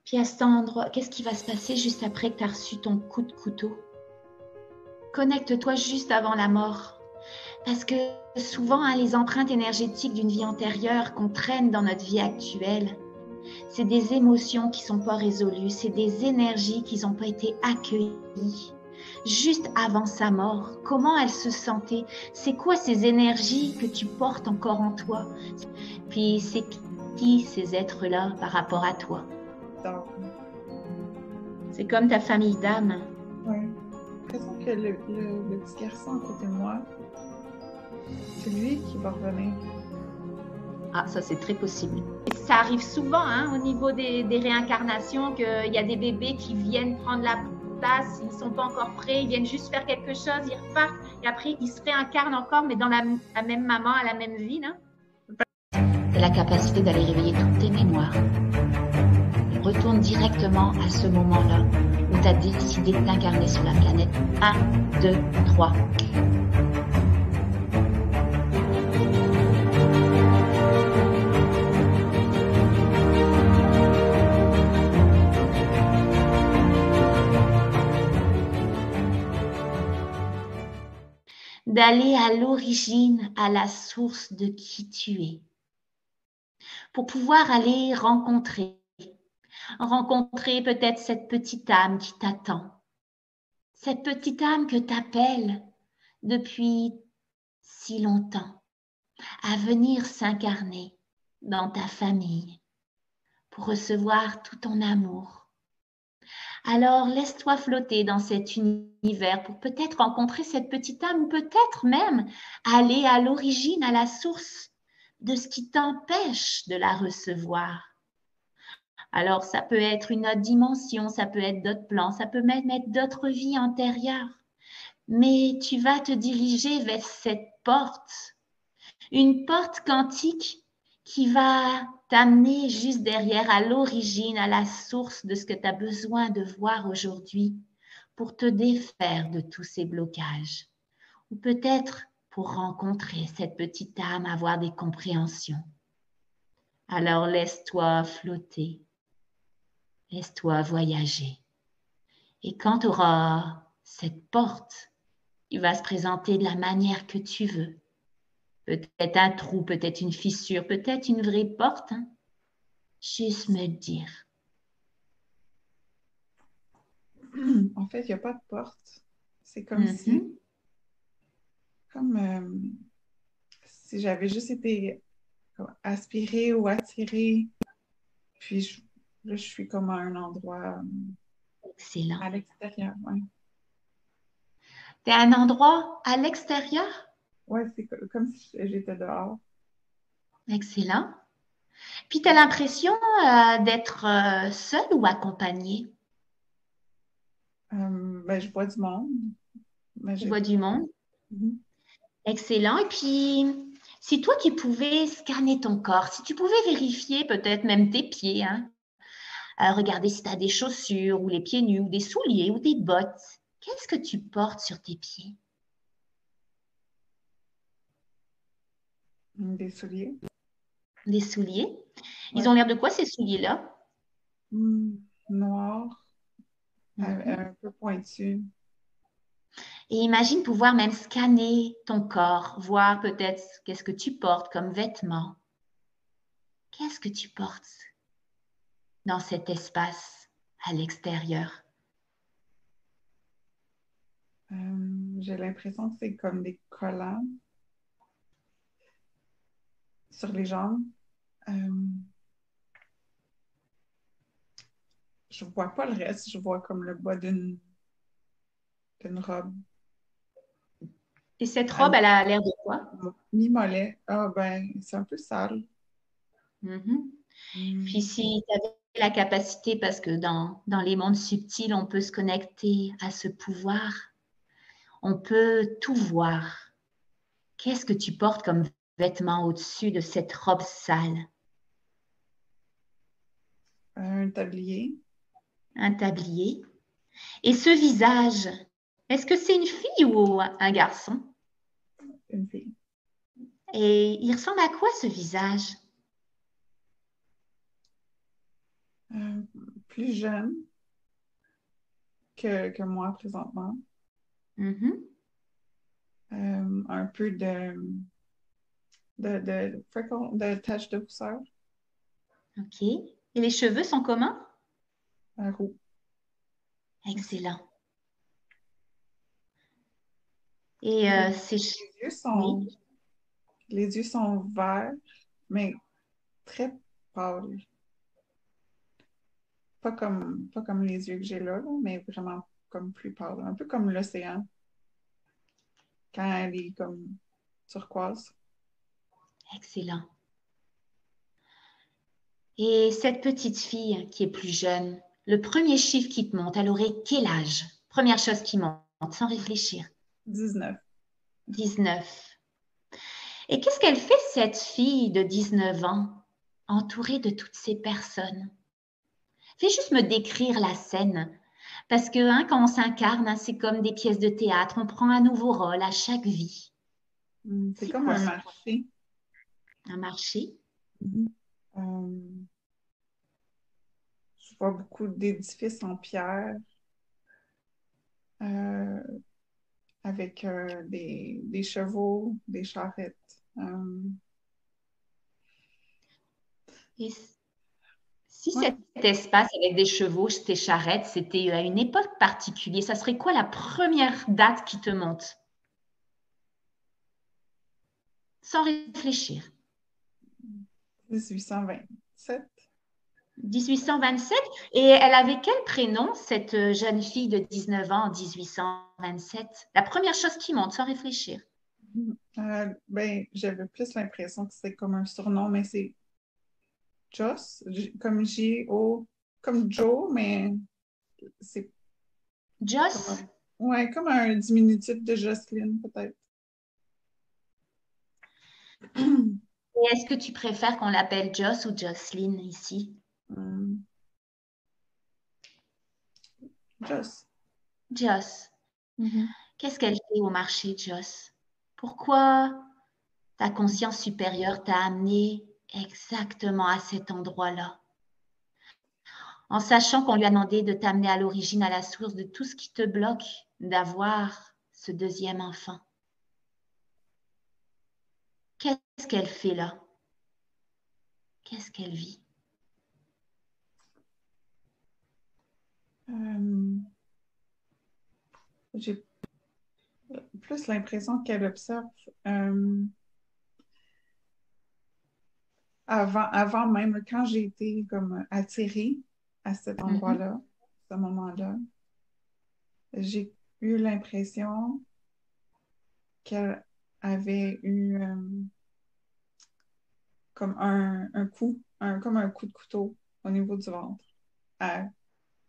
Puis à cet endroit, qu'est-ce qui va se passer juste après que tu as reçu ton coup de couteau? Connecte-toi juste avant la mort. Parce que souvent, les empreintes énergétiques d'une vie antérieure qu'on traîne dans notre vie actuelle, c'est des émotions qui ne sont pas résolues, c'est des énergies qui n'ont pas été accueillies. Juste avant sa mort, comment elle se sentait? C'est quoi ces énergies que tu portes encore en toi? Puis c'est qui ces êtres-là par rapport à toi? C'est comme ta famille d'âme. Oui. J'ai l'impression que le petit garçon à côté de moi, c'est lui qui va revenir. Ah, ça c'est très possible. Ça arrive souvent au niveau des réincarnations qu'il y a des bébés qui viennent prendre la place, ils ne sont pas encore prêts, ils viennent juste faire quelque chose, ils repartent et après ils se réincarnent encore, mais dans la même maman, à la même vie. C'est la capacité d'aller réveiller toutes tes mémoires. Retourne directement à ce moment-là où tu as décidé de t'incarner sur la planète. 1, 2, 3. D'aller à l'origine, à la source de qui tu es, pour pouvoir aller rencontrer peut-être cette petite âme qui t'attend, cette petite âme que t'appelles depuis si longtemps, à venir s'incarner dans ta famille pour recevoir tout ton amour. Alors, laisse-toi flotter dans cet univers pour peut-être rencontrer cette petite âme, peut-être même aller à l'origine, à la source de ce qui t'empêche de la recevoir. Alors, ça peut être une autre dimension, ça peut être d'autres plans, ça peut même être d'autres vies antérieures. Mais tu vas te diriger vers cette porte, une porte quantique qui va t'amener juste derrière à l'origine, à la source de ce que tu as besoin de voir aujourd'hui pour te défaire de tous ces blocages. Ou peut-être pour rencontrer cette petite âme, avoir des compréhensions. Alors laisse-toi flotter, laisse-toi voyager. Et quand tu auras cette porte, il va se présenter de la manière que tu veux. Peut-être un trou, peut-être une fissure, peut-être une vraie porte. Juste me dire. En fait, il n'y a pas de porte. C'est comme si j'avais juste été aspirée ou attirée. Puis là, je suis comme à un endroit Excellent. à l'extérieur. Ouais. Tu es à un endroit à l'extérieur? Oui, c'est comme si j'étais dehors. Excellent. Puis tu as l'impression d'être seule ou accompagnée? Je vois du monde. Tu vois du monde? Mm-hmm. Excellent. Et puis, si toi, tu pouvais scanner ton corps, si tu pouvais vérifier peut-être même tes pieds, regarder si tu as des chaussures ou les pieds nus ou des souliers ou des bottes, qu'est-ce que tu portes sur tes pieds? Des souliers. Des souliers? Ouais. Ils ont l'air de quoi ces souliers-là? Noir, un peu pointu. Et imagine pouvoir même scanner ton corps, voir peut-être qu'est-ce que tu portes comme vêtements. Qu'est-ce que tu portes dans cet espace à l'extérieur? J'ai l'impression que c'est comme des collants sur les jambes. Je vois pas le reste, je vois comme le bas d'une robe. Et cette robe, elle a l'air de quoi? Mi-mollet. Ah ben, c'est un peu sale. Puis si tu avais la capacité, parce que dans les mondes subtils, on peut se connecter à ce pouvoir, on peut tout voir. Qu'est-ce que tu portes comme vêtements au-dessus de cette robe sale? Un tablier. Un tablier. Et ce visage, est-ce que c'est une fille ou un garçon? Une fille. Et il ressemble à quoi ce visage? plus jeune que moi présentement. Mhm. Un peu de taches de rousseur, OK. Et les cheveux sont comment? roux aussi. Excellent. Et Les, c'est... les yeux Oui. sont, les yeux sont verts, mais très pâles. Pas comme les yeux que j'ai là, mais vraiment comme plus pâles. Un peu comme l'océan, quand elle est comme turquoise. Excellent. Et cette petite fille qui est plus jeune, le premier chiffre qui te monte, elle aurait quel âge? Première chose qui monte, sans réfléchir. 19. 19. Et qu'est-ce qu'elle fait, cette fille de 19 ans, entourée de toutes ces personnes? Fais juste me décrire la scène. Parce que quand on s'incarne, c'est comme des pièces de théâtre. On prend un nouveau rôle à chaque vie. C'est C'est comme quoi un ça? marché. Un marché? Mhm. Euh, je vois beaucoup d'édifices en pierre euh, avec des chevaux, des charrettes. Et si Ouais. cet espace avec des chevaux, ces charrettes, c'était à une époque particulière, ça serait quoi la première date qui te monte? Sans réfléchir. 1827. 1827. Et elle avait quel prénom, cette jeune fille de 19 ans en 1827? La première chose qui monte, sans réfléchir. Ben, j'avais plus l'impression que c'est comme un surnom, mais c'est Joss, comme J-O, comme Joe, mais c'est comme Joss? comme un diminutif de Jocelyne, peut-être. Et est-ce que tu préfères qu'on l'appelle Joss ou Jocelyn ici? Hum, Joss. Joss. Mhm. Qu'est-ce qu'elle fait au marché, Joss? Pourquoi ta conscience supérieure t'a amené exactement à cet endroit-là? En sachant qu'on lui a demandé de t'amener à l'origine, à la source de tout ce qui te bloque d'avoir ce deuxième enfant. Qu'est-ce qu'elle fait là? Qu'est-ce qu'elle vit? Euh, j'ai plus l'impression qu'elle observe euh, avant même, quand j'ai été comme attirée à cet Mhm. endroit-là, ce moment-là, j'ai eu l'impression qu'elle avait eu comme un coup, comme un coup de couteau au niveau du ventre, à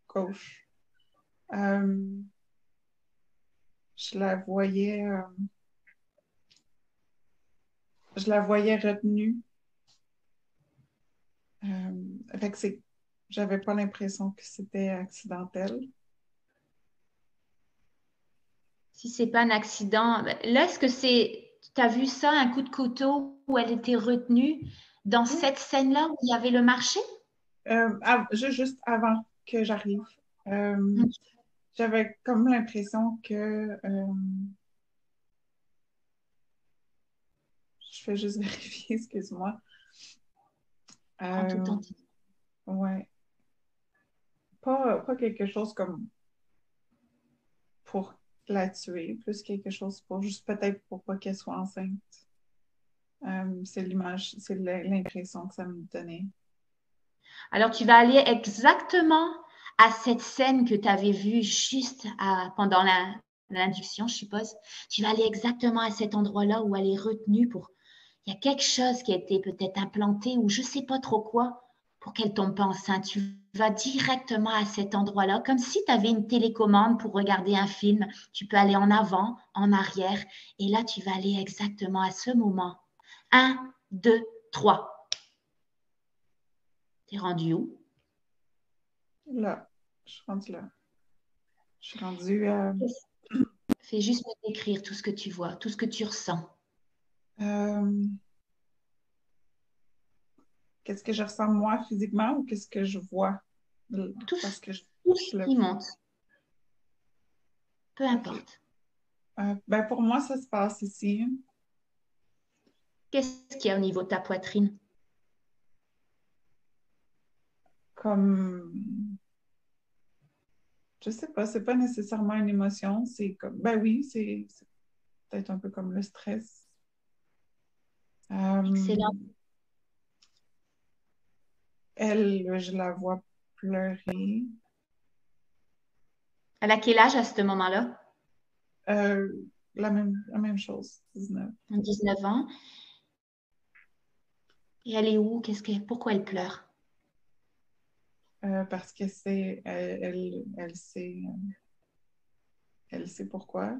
gauche. Euh, je la voyais, je la voyais retenue. Fait que j'avais pas l'impression que c'était accidentel. Si c'est pas un accident, là, est-ce que tu as vu ça, un coup de couteau où elle était retenue dans Oui. cette scène-là où il y avait le marché? Juste avant que j'arrive, euh, Mm. j'avais comme l'impression que je fais juste vérifier, excuse-moi. En tout Euh, temps. ouais, pas quelque chose comme pour la tuer, plus quelque chose pour juste peut-être pour pas qu'elle soit enceinte. C'est l'image, c'est l'impression que ça me donnait. Alors, tu vas aller exactement à cette scène que tu avais vue juste pendant l'induction, je suppose. Tu vas aller exactement à cet endroit-là où elle est retenue pour... Il y a quelque chose qui a été peut-être implanté ou je ne sais pas trop quoi pour qu'elle tombe pas enceinte. Tu vas directement à cet endroit-là, comme si tu avais une télécommande pour regarder un film. Tu peux aller en avant, en arrière, et là, tu vas aller exactement à ce moment. Un, deux, trois. T'es rendu où? Là, je suis rendue là. Je suis rendue Fais juste me décrire tout ce que tu vois, tout ce que tu ressens. euh, qu'est-ce que je ressens moi physiquement ou qu'est-ce que je vois? Tout, Parce que tout ce le... qui monte, peu OK. importe. Ben pour moi, ça se passe ici. Qu'est-ce qu'il y a au niveau de ta poitrine? Comme, je sais pas, c'est pas nécessairement une émotion. C'est comme, ben oui, c'est peut-être un peu comme le stress. Euh, Excellent. Elle, je la vois pleurer. Elle a quel âge à ce moment-là? Euh, la même chose, 19. 19 ans. Et elle est où? Pourquoi elle pleure? Parce que elle sait pourquoi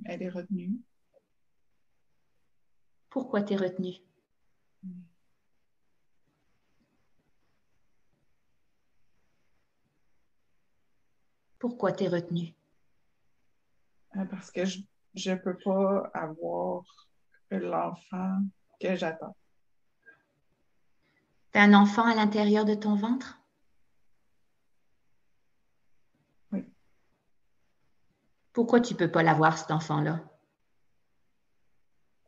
elle est retenue. Pourquoi t'es retenue? Pourquoi t'es retenue? Parce que je peux pas avoir l'enfant que j'attends. T'as un enfant à l'intérieur de ton ventre? Oui. Pourquoi tu peux pas l'avoir, cet enfant-là?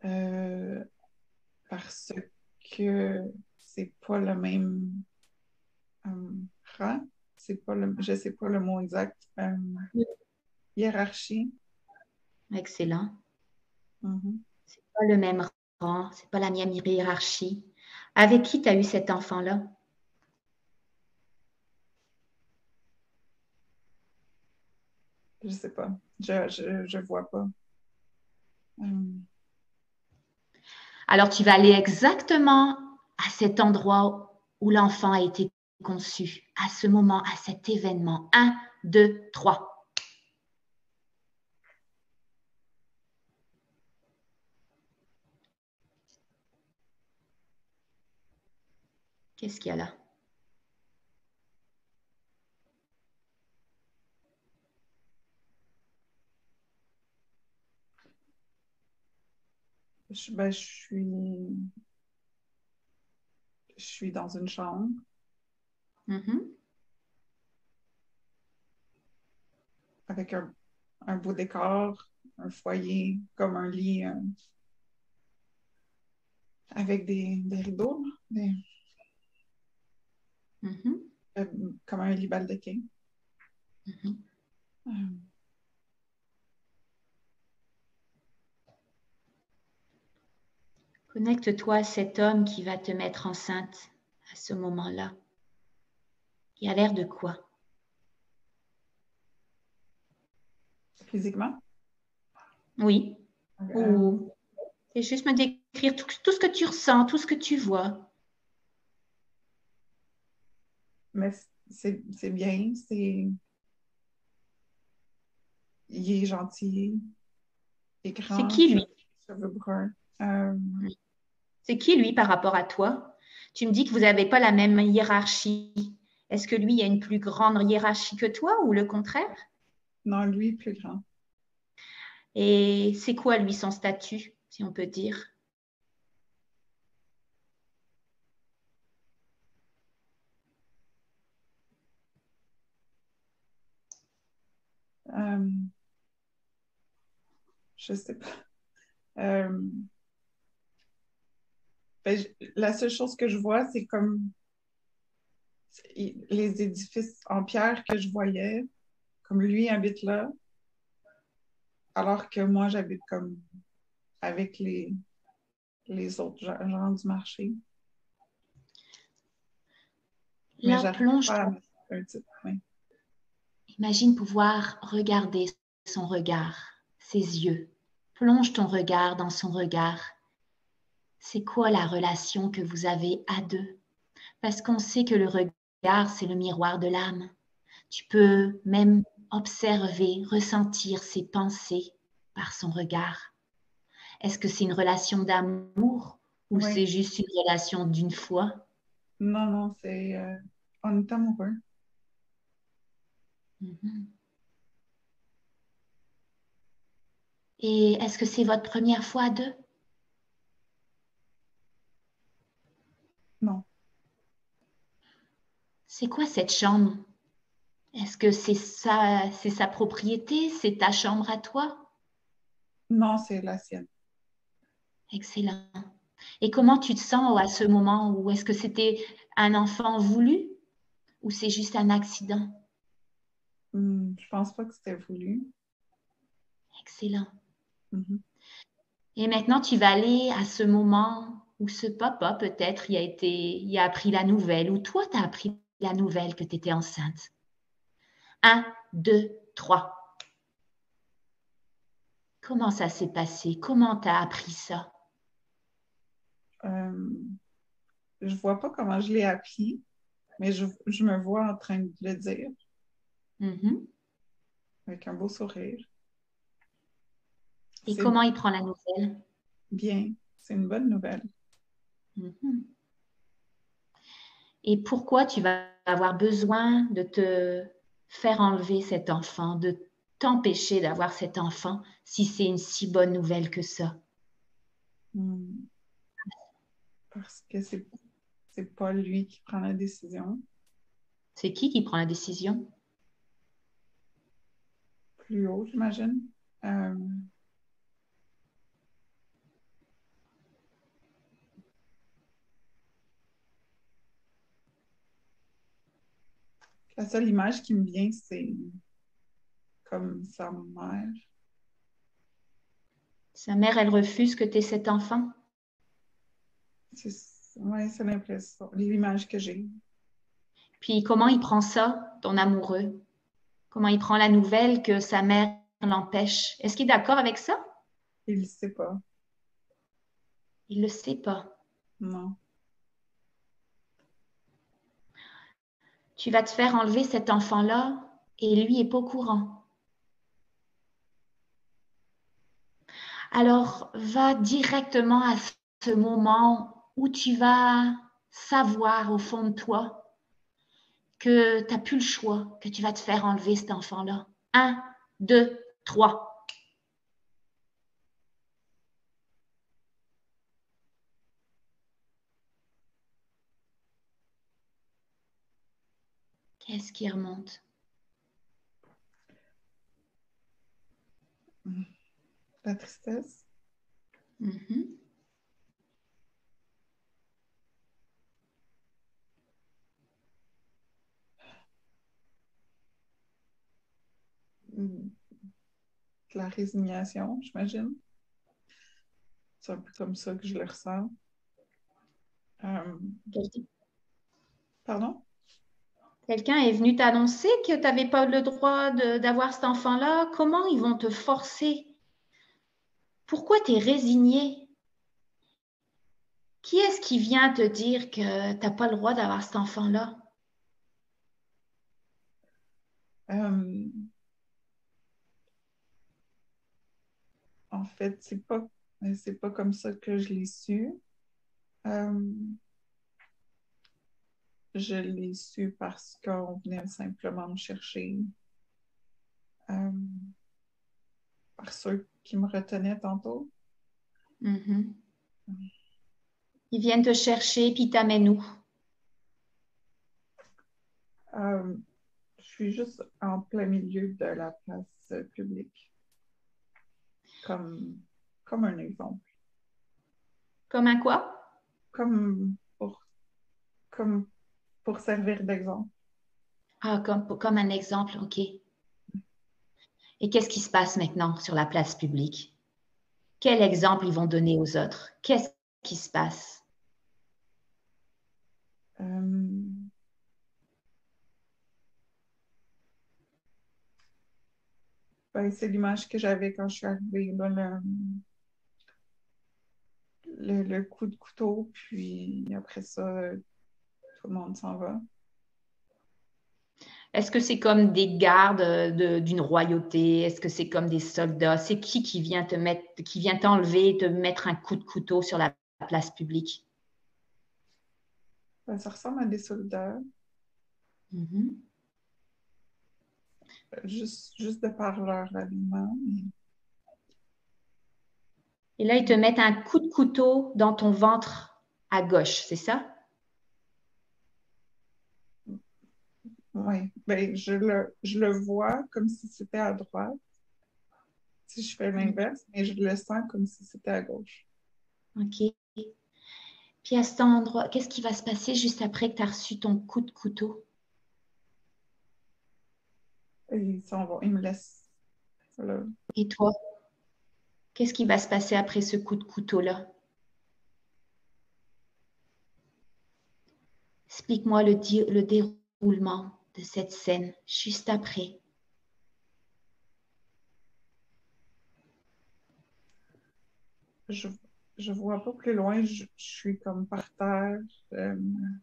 Euh, Parce que c'est pas le même rang, c'est pas je sais pas le mot exact, hiérarchie. Excellent. Mhm. Pas le même rang, c'est pas la même hiérarchie. Avec qui tu as eu cet enfant-là? Je sais pas, je vois pas. Euh, Alors, tu vas aller exactement à cet endroit où l'enfant a été conçu, à ce moment, à cet événement. Un, deux, trois. Qu'est-ce qu'il y a là? ben, je suis dans une chambre Mhm. avec un beau décor, un foyer, comme un lit avec des rideaux, là, Mhm. euh, comme un lit baldaquin. Mhm. Euh, Connecte-toi à cet homme qui va te mettre enceinte à ce moment-là. Il a l'air de quoi? Physiquement. Oui. Euh, Ou et juste me décrire tout ce que tu ressens, tout ce que tu vois. mais c'est bien, il est gentil, il est C'est grand, qui lui? cheveux bruns. Euh, C'est qui lui par rapport à toi? Tu me dis que vous n'avez pas la même hiérarchie. Est-ce que lui il a une plus grande hiérarchie que toi ou le contraire? non, lui, plus grand. Et c'est quoi lui son statut, si on peut dire? Euh, je sais pas. Euh, ben, la seule chose que je vois, c'est comme les édifices en pierre que je voyais, comme lui habite là, alors que moi, j'habite comme avec les autres gens du marché. Mais Là, j'arrive plonge, pas à mettre un titre. Oui. imagine pouvoir regarder son regard, ses yeux. Plonge ton regard dans son regard. C'est quoi la relation que vous avez à deux? Parce qu'on sait que le regard, c'est le miroir de l'âme. Tu peux même observer, ressentir ses pensées par son regard. Est-ce que c'est une relation d'amour ou Oui. c'est juste une relation d'une foi? Non, non, on est amoureux. Mhm. Et est-ce que c'est votre première fois à deux? Non. C'est quoi cette chambre? Est-ce que c'est sa propriété? C'est ta chambre à toi? Non, c'est la sienne. Excellent. Et comment tu te sens à ce moment? Ou est-ce que c'était un enfant voulu ou c'est juste un accident? Je pense pas que c'était voulu. Excellent. Mhm. Et maintenant, tu vas aller à ce moment où ce papa, peut-être, il a appris la nouvelle, ou toi, tu as appris la nouvelle que tu étais enceinte. 1, 2, 3. Comment ça s'est passé? Comment tu as appris ça? Euh, je vois pas comment je l'ai appris, mais je me vois en train de le dire Mhm. avec un beau sourire. Et C'est comment il prend la nouvelle? bien, c'est une bonne nouvelle. Mhm. Et pourquoi tu vas avoir besoin de te faire enlever cet enfant, de t'empêcher d'avoir cet enfant si c'est une si bonne nouvelle que ça? Hmm, Parce que c'est pas lui qui prend la décision. C'est qui prend la décision? Plus haut, j'imagine. Euh, la seule image qui me vient, c'est comme sa mère. Sa mère, elle refuse que tu aies cet enfant? C'est ouais, c'est l'impression, l'image que j'ai. Puis comment il prend ça, ton amoureux? Comment il prend la nouvelle que sa mère l'empêche? Est-ce qu'il est d'accord avec ça? Il ne sait pas. Il ne le sait pas. Non. Tu vas te faire enlever cet enfant-là et lui est pas au courant. Alors, va directement à ce moment où tu vas savoir au fond de toi que tu n'as plus le choix, que tu vas te faire enlever cet enfant-là. 1, 2, 3. Qu'est-ce qui remonte? La tristesse. Mhm. De la résignation, j'imagine. C'est un peu comme ça que je le ressens. Euh, pardon? Quelqu'un est venu t'annoncer que tu n'avais pas le droit d'avoir cet enfant-là. Comment ils vont te forcer? Pourquoi tu es résigné? Qui est-ce qui vient te dire que tu n'as pas le droit d'avoir cet enfant-là? Euh, En fait, c'est pas comme ça que je l'ai su. Euh, je l'ai su parce qu'on venait simplement me chercher euh, par ceux qui me retenaient tantôt. Mhm. Ils viennent te chercher, puis ils t'amènent où? Euh, je suis juste en plein milieu de la place publique, comme, comme un exemple. Comme un quoi? Comme pour, comme pour servir d'exemple. Ah, comme un exemple, OK. Et qu'est-ce qui se passe maintenant sur la place publique? Quel exemple ils vont donner aux autres? Qu'est-ce qui se passe? Euh, ben, c'est l'image que j'avais quand je suis arrivée, là, le coup de couteau, puis après ça, tout le monde s'en va. Est-ce que c'est comme des gardes d'une royauté? Est-ce que c'est comme des soldats? C'est qui vient te mettre, qui vient t'enlever, te mettre un coup de couteau sur la place publique? Ben, ça ressemble à des soldats, Mhm. juste de par leur habillement. Et là, ils te mettent un coup de couteau dans ton ventre à gauche, c'est ça? Oui, ben, je le vois comme si c'était à droite, si je fais l'inverse, mais je le sens comme si c'était à gauche. OK. Puis à cet endroit, qu'est-ce qui va se passer juste après que tu as reçu ton coup de couteau? Et ils s'en vont, ils me laissent là. Et toi, qu'est-ce qui va se passer après ce coup de couteau-là? Explique-moi le déroulement de cette scène juste après. Je, je vois pas plus loin, je suis comme par terre, euh,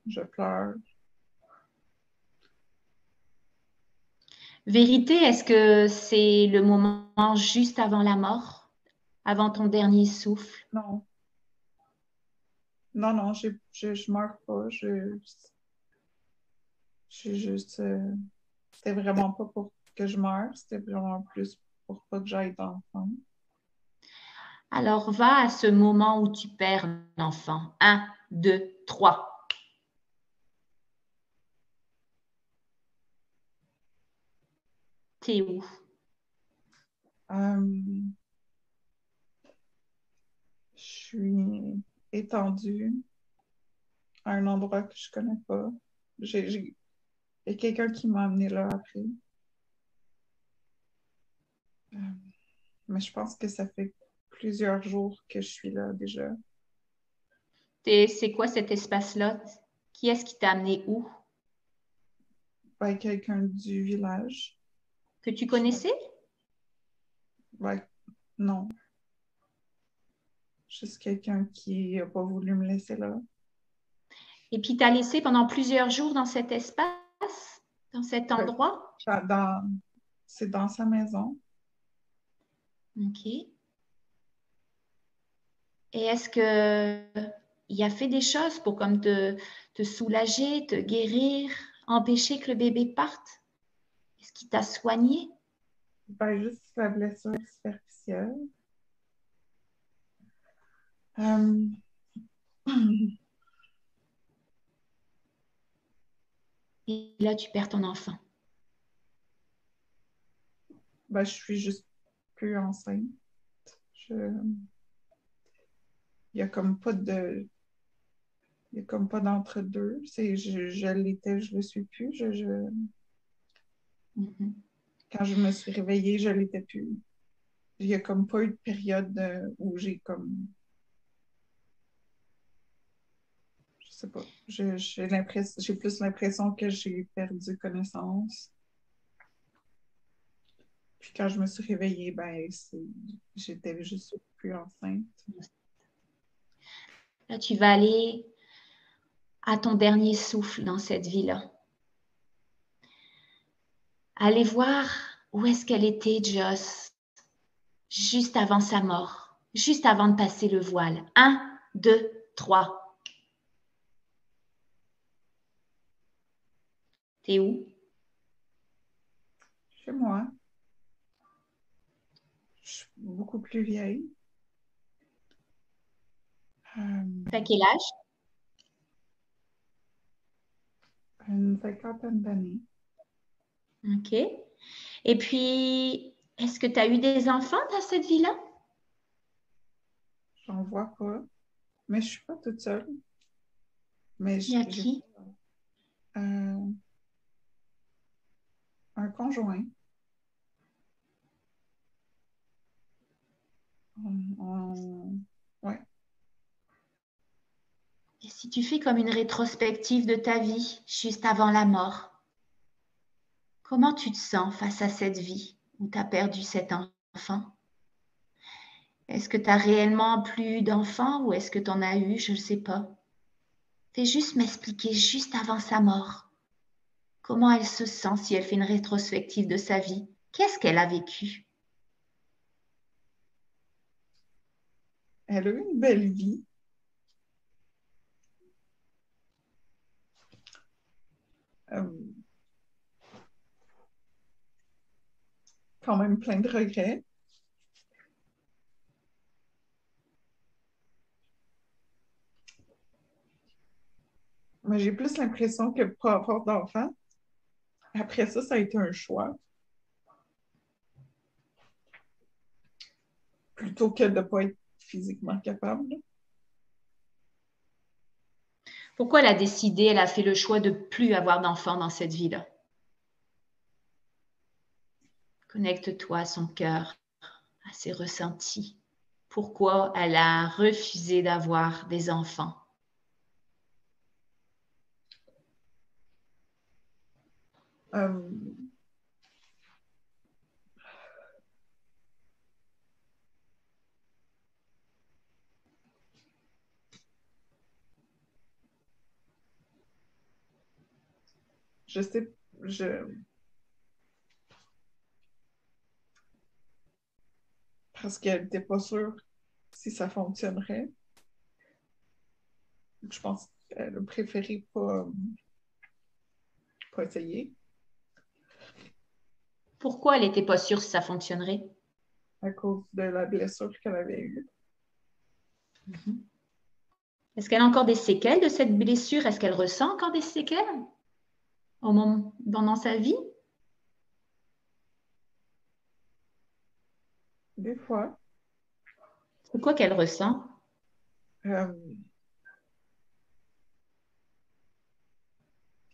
je pleure. Vérité, est-ce que c'est le moment juste avant la mort, avant ton dernier souffle? Non, non, non, je meurs pas, je juste, c'était vraiment pas pour que je meure, c'était vraiment plus pour pas que j'aille d'enfant. Alors va à ce moment où tu perds l'enfant. 1, 2, 3. T'es où? Euh, je suis étendue à un endroit que je connais pas. Il y a quelqu'un qui m'a amené là après. Euh, mais je pense que ça fait plusieurs jours que je suis là déjà. C'est quoi cet espace-là? Qui est-ce qui t'a amené où? Ben, quelqu'un du village. Que tu Je sais- connaissais? ben, non, juste quelqu'un qui a pas voulu me laisser là. Et puis t'as laissé pendant plusieurs jours dans cet espace, dans cet Ben, endroit? c'est dans sa maison. OK. Et est-ce que il a fait des choses pour comme te soulager, te guérir, empêcher que le bébé parte? Est-ce qu'il t'a soigné? Ben, juste la blessure superficielle. Euh, Et là, tu perds ton enfant. ben, je suis juste plus enceinte. Je, il y a comme pas de, il y a comme pas d'entre-deux. Je l'étais, je le suis plus. Mhm. Quand je me suis réveillée, je l'étais plus. Il y a comme pas eu de période où je sais pas, j'ai plus l'impression que j'ai perdu connaissance. Puis quand je me suis réveillée, ben, j'étais juste plus enceinte. Là, tu vas aller à ton dernier souffle dans cette vie-là. Allez voir où est-ce qu'elle était, Joss, juste avant sa mort, juste avant de passer le voile. 1, 2, 3. T'es où? Chez moi, je suis beaucoup plus vieille. Euh, T'as quel âge? une cinquantaine d'années. OK. Et puis, est-ce que tu as eu des enfants dans cette vie-là? J'en vois pas. Mais je suis pas toute seule. Mais Il y a j'ai qui? euh, un conjoint. Ouais. Et si tu fais comme une rétrospective de ta vie juste avant la mort, comment tu te sens face à cette vie où tu as perdu cet enfant? Est-ce que tu as réellement plus d'enfants ou est-ce que tu en as eu? Je ne sais pas. Fais juste m'expliquer juste avant sa mort. Comment elle se sent si elle fait une rétrospective de sa vie? Qu'est-ce qu'elle a vécu? Elle a eu une belle vie. Euh, quand même plein de regrets. Mais j'ai plus l'impression que pas avoir d'enfant, après ça, ça a été un choix. Plutôt que de ne pas être physiquement capable. Pourquoi elle a décidé, elle a fait le choix de ne plus avoir d'enfant dans cette vie-là? Connecte-toi à son cœur, à ses ressentis. Pourquoi elle a refusé d'avoir des enfants? Euh, je sais, je, parce qu'elle n'était pas sûre si ça fonctionnerait. Je pense qu'elle a préféré pas essayer Pourquoi elle n'était pas sûre si ça fonctionnerait? à cause de la blessure qu'elle avait eue. Est-ce qu'elle a encore des séquelles de cette blessure? Est-ce qu'elle ressent encore des séquelles pendant sa vie? Des fois, C'est quoi qu'elle ressent? euh,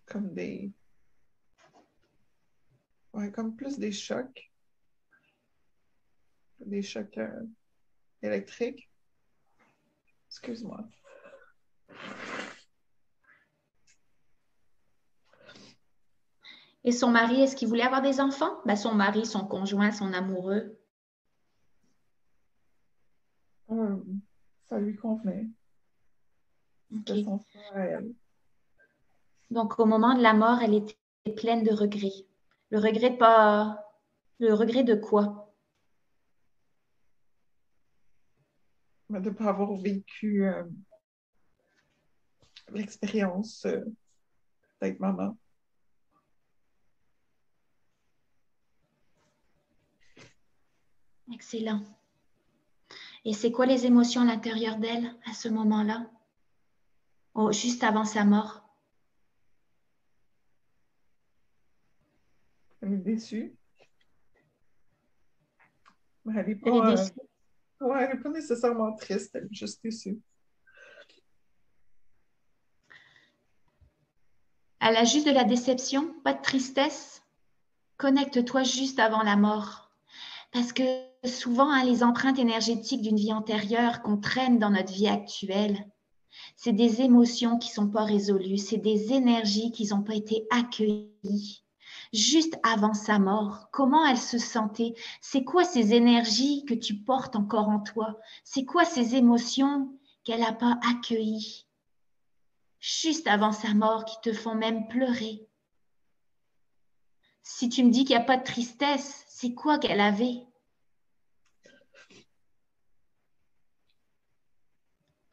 comme ouais, comme plus des chocs électriques. Excuse-moi. Et son mari, est-ce qu'il voulait avoir des enfants? Ben, son mari, son conjoint, son amoureux. Euh, Ça lui convenait. C'était OK. son choix à elle. Donc, au moment de la mort, elle était pleine de regrets. Le regret de pas... Le regret de quoi? Mais de ne pas avoir vécu l'expérience d'être maman. Excellent. Et c'est quoi les émotions à l'intérieur d'elle à ce moment-là? Oh, juste avant sa mort. Elle est déçue. Mais Elle est déçue. ouais, elle est pas nécessairement triste, elle est juste déçue. Elle a juste de la déception, pas de tristesse. Connecte-toi juste avant la mort. Parce que souvent, hein, les empreintes énergétiques d'une vie antérieure qu'on traîne dans notre vie actuelle, c'est des émotions qui ne sont pas résolues, c'est des énergies qui n'ont pas été accueillies. Juste avant sa mort, comment elle se sentait? C'est quoi ces énergies que tu portes encore en toi? C'est quoi ces émotions qu'elle n'a pas accueillies? Juste avant sa mort, qui te font même pleurer. Si tu me dis qu'il n'y a pas de tristesse, c'est quoi qu'elle avait?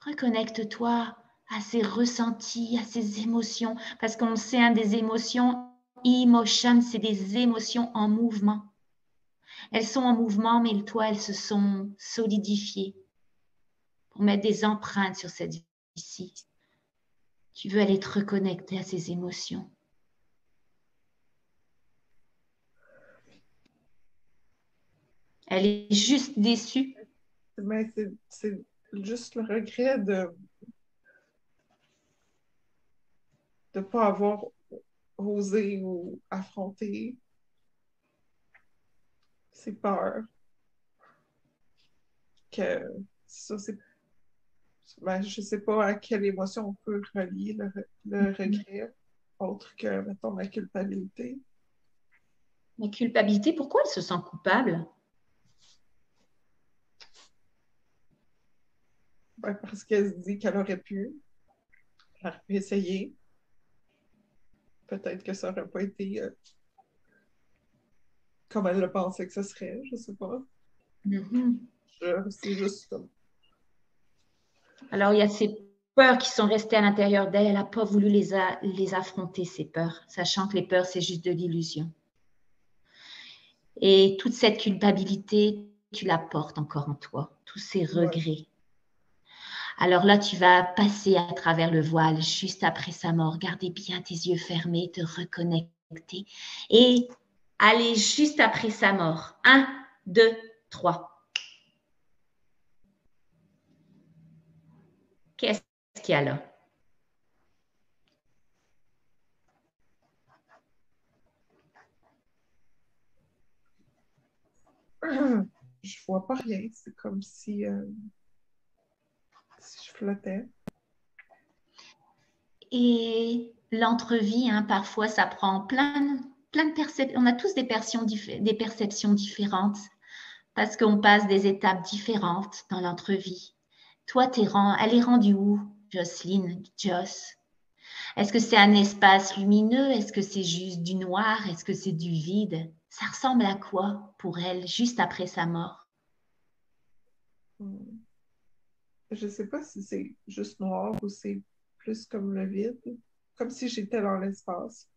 Reconnecte-toi à ses ressentis, à ses émotions, parce qu'on sait, hein, des émotions, emotion, c'est des émotions en mouvement. Elles sont en mouvement, mais toi, elles se sont solidifiées pour mettre des empreintes sur cette vie-ci. Tu veux aller te reconnecter à ces émotions. Elle est juste déçue. Mais c'est juste le regret de ne pas avoir osé ou affronté ses peurs. Que ça, c'est. Ben, je sais pas à quelle émotion on peut relier le regret, autre que, mettons, la culpabilité. La culpabilité, pourquoi elle se sent coupable? Ben, parce qu'elle se dit qu'elle aurait pu, elle aurait pu essayer. Peut-être que ça n'aurait pas été comme elle le pensait que ce serait, je sais pas. Mhm. C'est juste comme. Alors, il y a ces peurs qui sont restées à l'intérieur d'elle. Elle n'a pas voulu les affronter, ces peurs, sachant que les peurs, c'est juste de l'illusion. Et toute cette culpabilité, tu la portes encore en toi, tous ces Ouais. regrets. Alors là, tu vas passer à travers le voile juste après sa mort. Gardez bien tes yeux fermés, te reconnecter et aller juste après sa mort. 1, 2, 3. Qu'est-ce qu'il y a là? Je vois pas rien. C'est comme si je flottais. Et l'entrevie, hein, parfois, ça prend plein de perceptions. On a tous des perceptions différentes parce qu'on passe des étapes différentes dans l'entrevie. Toi, elle est rendue où, Jocelyne, Joss? Est-ce que c'est un espace lumineux? Est-ce que c'est juste du noir? Est-ce que c'est du vide? Ça ressemble à quoi pour elle, juste après sa mort? Hmm. Je sais pas si c'est juste noir ou c'est plus comme le vide. Comme si j'étais dans l'espace.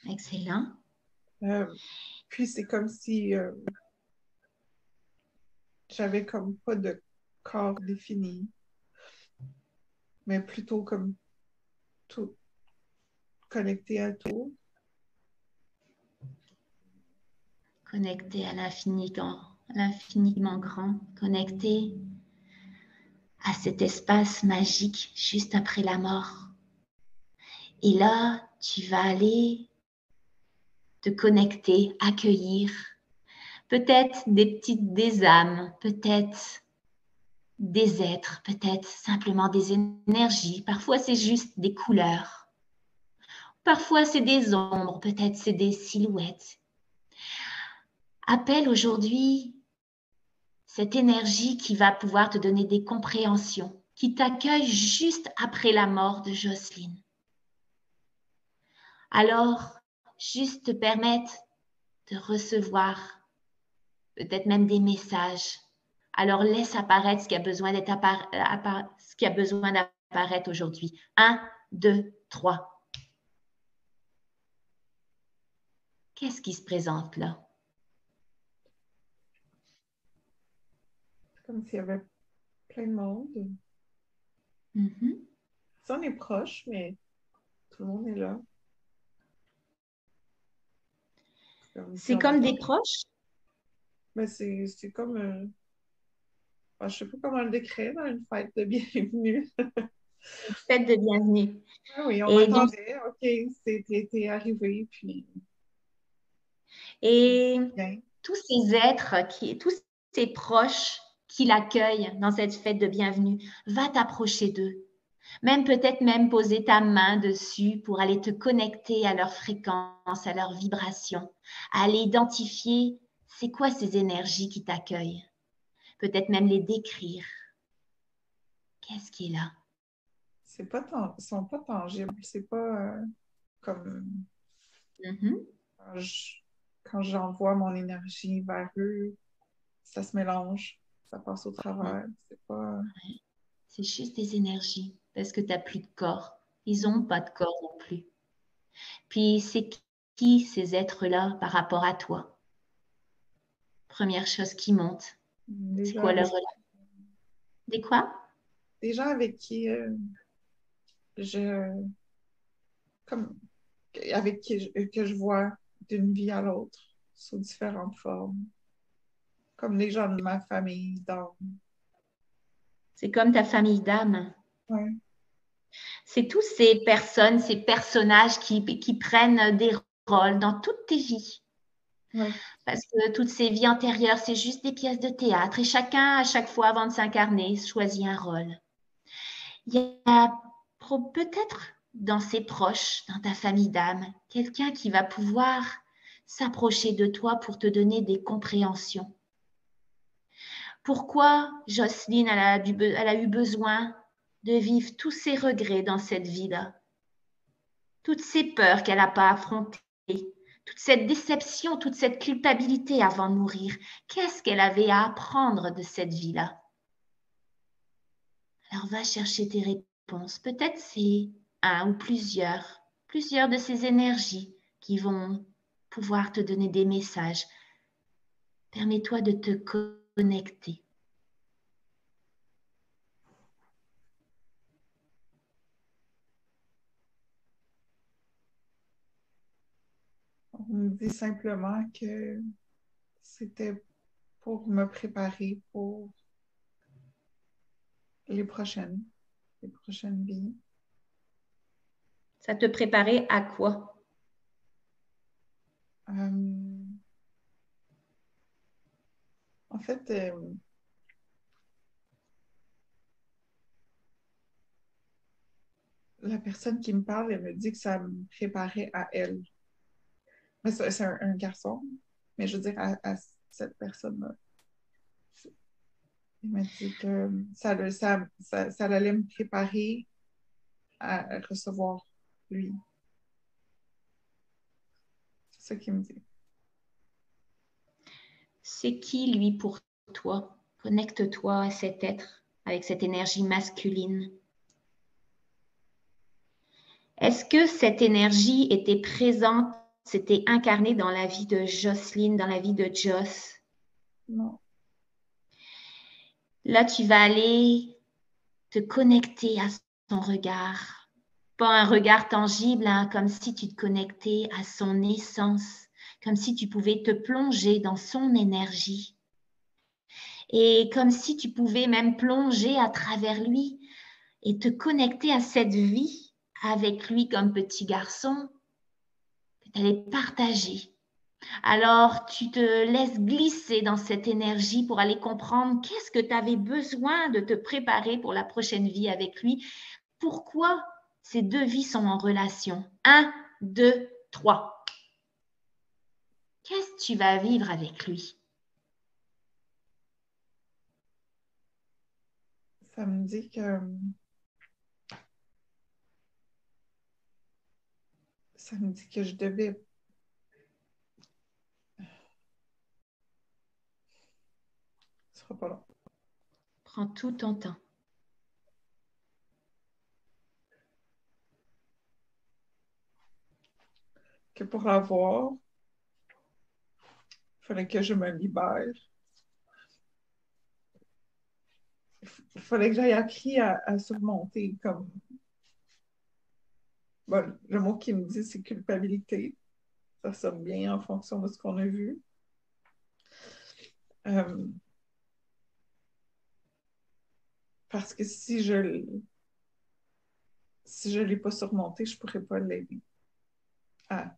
Excellent. Euh, Puis c'est comme si j'avais comme pas de corps défini, mais plutôt comme tout connecté à tout. Connecté à l'infiniment grand, connecté à cet espace magique juste après la mort. Et là, tu vas aller te connecter, accueillir peut-être des âmes, peut-être des êtres, peut-être simplement des énergies. Parfois, c'est juste des couleurs. Parfois, c'est des ombres, peut-être c'est des silhouettes. Appelle aujourd'hui cette énergie qui va pouvoir te donner des compréhensions, qui t'accueille juste après la mort de Jocelyne. Alors, juste te permettre de recevoir peut-être même des messages. Alors, laisse apparaître ce qui a besoin ce qui a besoin d'apparaître aujourd'hui. 1, 2, 3. Qu'est-ce qui se présente là? C'est comme s'il y avait plein de monde. Mhm. Ça, on est proche, mais tout le monde est là. Comme si C'est on comme attend. des proches. Mais c'est comme, je sais pas comment le décrire, dans une fête de bienvenue. Fête de bienvenue. Ah oui, on Et donc, attendait. OK, t'es arrivé, puis et bien. tous ces êtres, tous ces proches qui l'accueillent dans cette fête de bienvenue, va t'approcher d'eux. Même peut-être même poser ta main dessus pour aller te connecter à leur fréquence, à leur vibration, à aller identifier c'est quoi ces énergies qui t'accueillent. Peut-être même les décrire. Qu'est-ce qui est là? Ils sont pas tangibles. C'est pas comme Mhm. quand quand j'envoie mon énergie vers eux, ça se mélange, ça passe au Ouais, travers. C'est pas. ouais. C'est juste des énergies parce que tu n'as plus de corps. Ils n'ont pas de corps non plus. Puis c'est qui ces êtres-là par rapport à toi? Première chose qui monte, Des c'est gens quoi leur avec, relation? Des quoi? des gens avec qui je comme avec qui que je vois d'une vie à l'autre sous différentes formes. Comme les gens de ma famille, dans. C'est comme ta famille d'âme. Ouais, C'est tous ces personnes, ces personnages qui prennent des rôles dans toutes tes vies. ouais. Parce que toutes ces vies antérieures, c'est juste des pièces de théâtre et chacun, à chaque fois, avant de s'incarner, choisit un rôle. Il y a peut-être dans ses proches, dans ta famille d'âme, quelqu'un qui va pouvoir s'approcher de toi pour te donner des compréhensions. Pourquoi Jocelyne, elle a eu besoin de vivre tous ses regrets dans cette vie-là, toutes ces peurs qu'elle n'a pas affrontées, toute cette déception, toute cette culpabilité avant de mourir. Qu'est-ce qu'elle avait à apprendre de cette vie-là? Alors va chercher tes réponses. Peut-être c'est un ou plusieurs de ces énergies qui vont pouvoir te donner des messages. Permets-toi de te connecter. On me dit simplement que c'était pour me préparer pour les prochaines vies. Ça te préparait à quoi? En fait, la personne qui me parle, elle me dit que ça me préparait à elle. Mais c'est un garçon, mais je veux dire à cette personne-là. Il m'a dit que ça allait me préparer à recevoir lui. C'est ça qu'il me dit. C'est qui, lui, pour toi? Connecte-toi à cet être avec cette énergie masculine. Est-ce que cette énergie était présente, s'était incarnée dans la vie de Jocelyne, dans la vie de Joss? Non. Là, tu vas aller te connecter à son regard. Pas un regard tangible, hein, comme si tu te connectais à son essence, comme si tu pouvais te plonger dans son énergie. Et comme si tu pouvais même plonger à travers lui et te connecter à cette vie avec lui comme petit garçon que tu allais partager. Alors, tu te laisses glisser dans cette énergie pour aller comprendre qu'est-ce que tu avais besoin de te préparer pour la prochaine vie avec lui. Pourquoi ces deux vies sont en relation? 1, 2, 3. Qu'est-ce que tu vas vivre avec lui? Ça me dit que je devais. Ce sera pas long. Prends tout ton temps. Que pour l'avoir, il fallait que je me libère. Il fallait que j'aille appris à surmonter comme. Bon, le mot qu'il me dit, c'est culpabilité. Ça sonne bien en fonction de ce qu'on a vu. Parce que si je ne l'ai pas surmonté, je ne pourrais pas l'aider à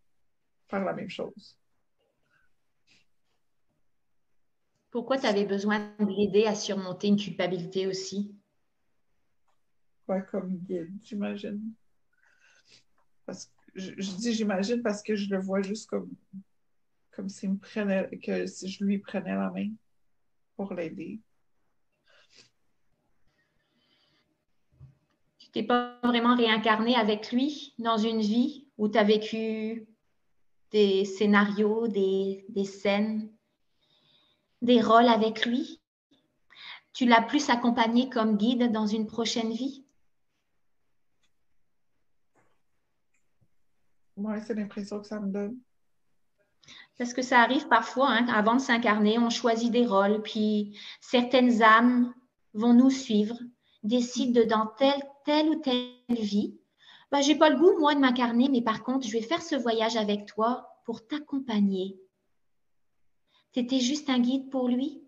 faire la même chose. Pourquoi tu avais besoin de l'aider à surmonter une culpabilité aussi? Quoi, comme guide, j'imagine. Parce que je dis j'imagine parce que je le vois juste comme s'il me prenait, que si je lui prenais la main pour l'aider. Tu t'es pas vraiment réincarné avec lui dans une vie où tu as vécu des scénarios, des scènes, des rôles avec lui? Tu l'as plus accompagné comme guide dans une prochaine vie? Moi, c'est l'impression que ça me donne. Parce que ça arrive parfois, hein, avant de s'incarner, on choisit des rôles, puis certaines âmes vont nous suivre, décident de dans telle ou telle vie. Ben, j'ai pas le goût, moi, de m'incarner, mais par contre, je vais faire ce voyage avec toi pour t'accompagner. Tu étais juste un guide pour lui?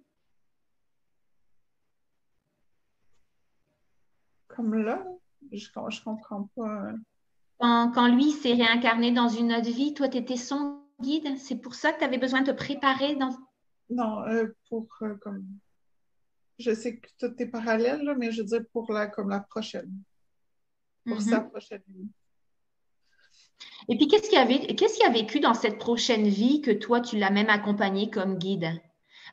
Comme là, je comprends pas. Quand lui s'est réincarné dans une autre vie, toi, tu étais son guide. C'est pour ça que tu avais besoin de te préparer dans... Non, pour comme. Je sais que tout est parallèle, là, mais je veux dire pour comme la prochaine. Pour sa Mhm. prochaine vie. Et puis, qu'est-ce qu'il a vécu dans cette prochaine vie que toi, tu l'as même accompagné comme guide?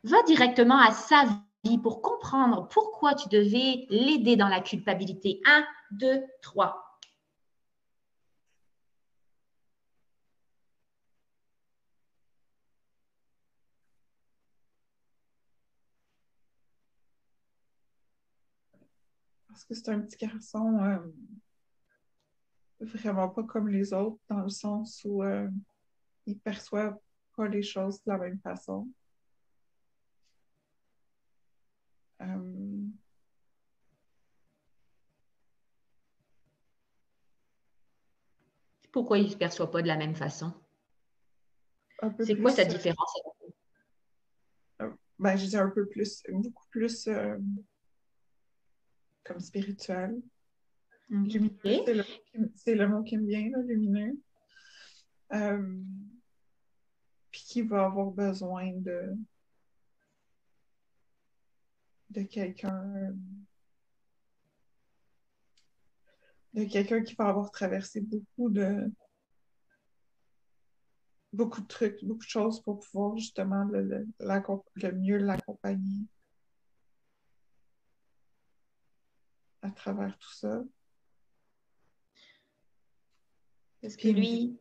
Va directement à sa vie pour comprendre pourquoi tu devais l'aider dans la culpabilité. 1, 2, 3. Parce que c'est un petit garçon vraiment pas comme les autres, dans le sens où il perçoit pas les choses de la même façon. Euh, Pourquoi il ne se perçoit pas de la même façon? un peu C'est quoi plus, sa différence? ben, je dis un peu plus, beaucoup plus comme spirituel. Lumineux, Ok. c'est le mot qui me vient, là, lumineux. Euh, Puis qui va avoir besoin de quelqu'un de quelqu'un qui va avoir traversé beaucoup de trucs, beaucoup de choses pour pouvoir justement le mieux l'accompagner à travers tout ça. Parce que Puis lui...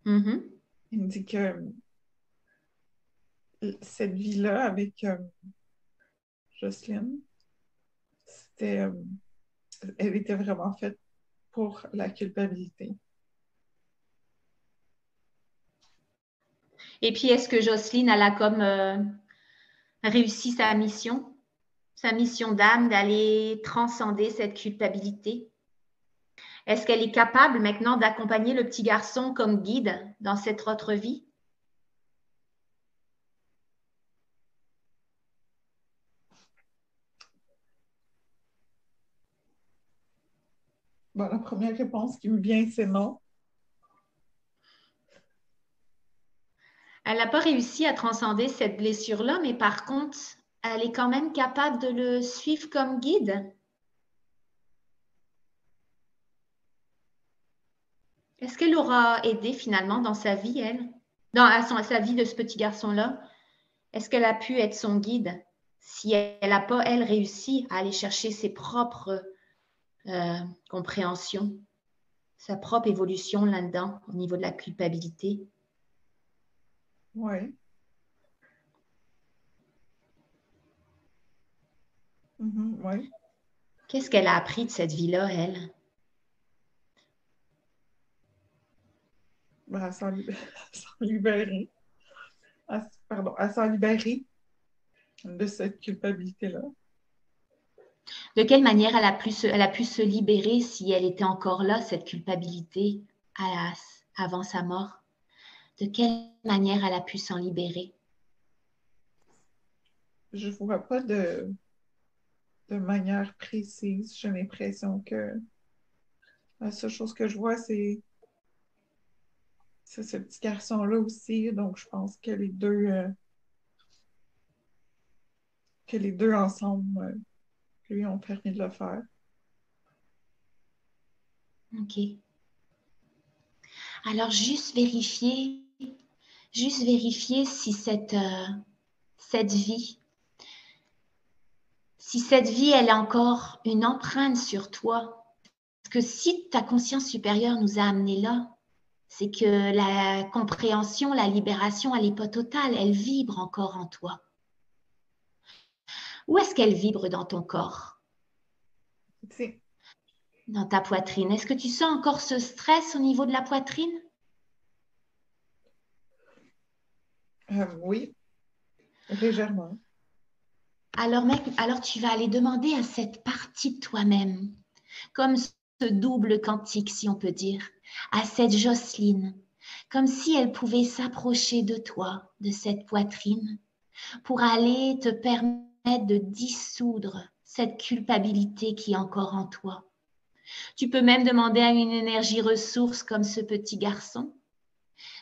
Mhm. il me dit que cette vie-là avec Jocelyne, c'était, elle était vraiment faite pour la culpabilité. Et puis, est-ce que Jocelyne, elle a comme réussi sa mission d'âme d'aller transcender cette culpabilité? Est-ce qu'elle est capable maintenant d'accompagner le petit garçon comme guide dans cette autre vie? Bon, la première réponse qui me vient, c'est non. Elle n'a pas réussi à transcender cette blessure-là, mais par contre, elle est quand même capable de le suivre comme guide. Est-ce qu'elle aura aidé finalement dans sa vie, elle? À sa vie de ce petit garçon-là? Est-ce qu'elle a pu être son guide si elle n'a pas, elle, réussi à aller chercher ses propres compréhensions, sa propre évolution là-dedans au niveau de la culpabilité? Oui. Oui. Qu'est-ce qu'elle a appris de cette vie-là, elle? Ben, elle s'en s'en libérer. Pardon, elle s'en libérer de cette culpabilité-là. De quelle manière elle a pu se libérer si elle était encore là, cette culpabilité, avant sa mort? De quelle manière elle a pu s'en libérer? Je ne vois pas de manière précise. J'ai l'impression que la seule chose que je vois, c'est ce petit garçon-là aussi. Donc, je pense que les deux ensemble lui ont permis de le faire. OK. Alors, juste vérifier si cette vie, elle a encore une empreinte sur toi. Parce que si ta conscience supérieure nous a amenés là, c'est que la compréhension, la libération, elle n'est pas totale, elle vibre encore en toi. Où est-ce qu'elle vibre dans ton corps? C'est, Dans ta poitrine. Est-ce que tu sens encore ce stress au niveau de la poitrine? oui, légèrement. Alors tu vas aller demander à cette partie de toi-même, comme ce double quantique, si on peut dire, à cette Jocelyne, comme si elle pouvait s'approcher de toi, de cette poitrine, pour aller te permettre de dissoudre cette culpabilité qui est encore en toi. Tu peux même demander à une énergie ressource comme ce petit garçon,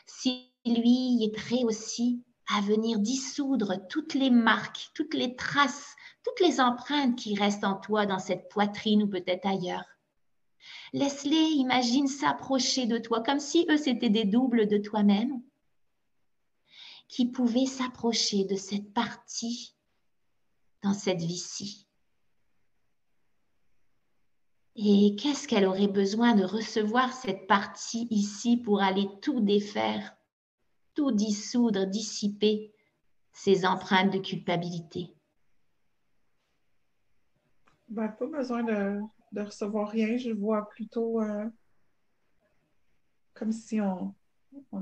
si lui est prêt aussi à venir dissoudre toutes les marques, toutes les traces, toutes les empreintes qui restent en toi dans cette poitrine ou peut-être ailleurs. Laisse-les, imagine s'approcher de toi comme si eux c'était des doubles de toi-même qui pouvaient s'approcher de cette partie dans cette vie-ci. Et qu'est-ce qu'elle aurait besoin de recevoir cette partie ici pour aller tout défaire, tout dissoudre, dissiper ces empreintes de culpabilité? Ben, pas besoin de recevoir rien. Je vois plutôt comme si on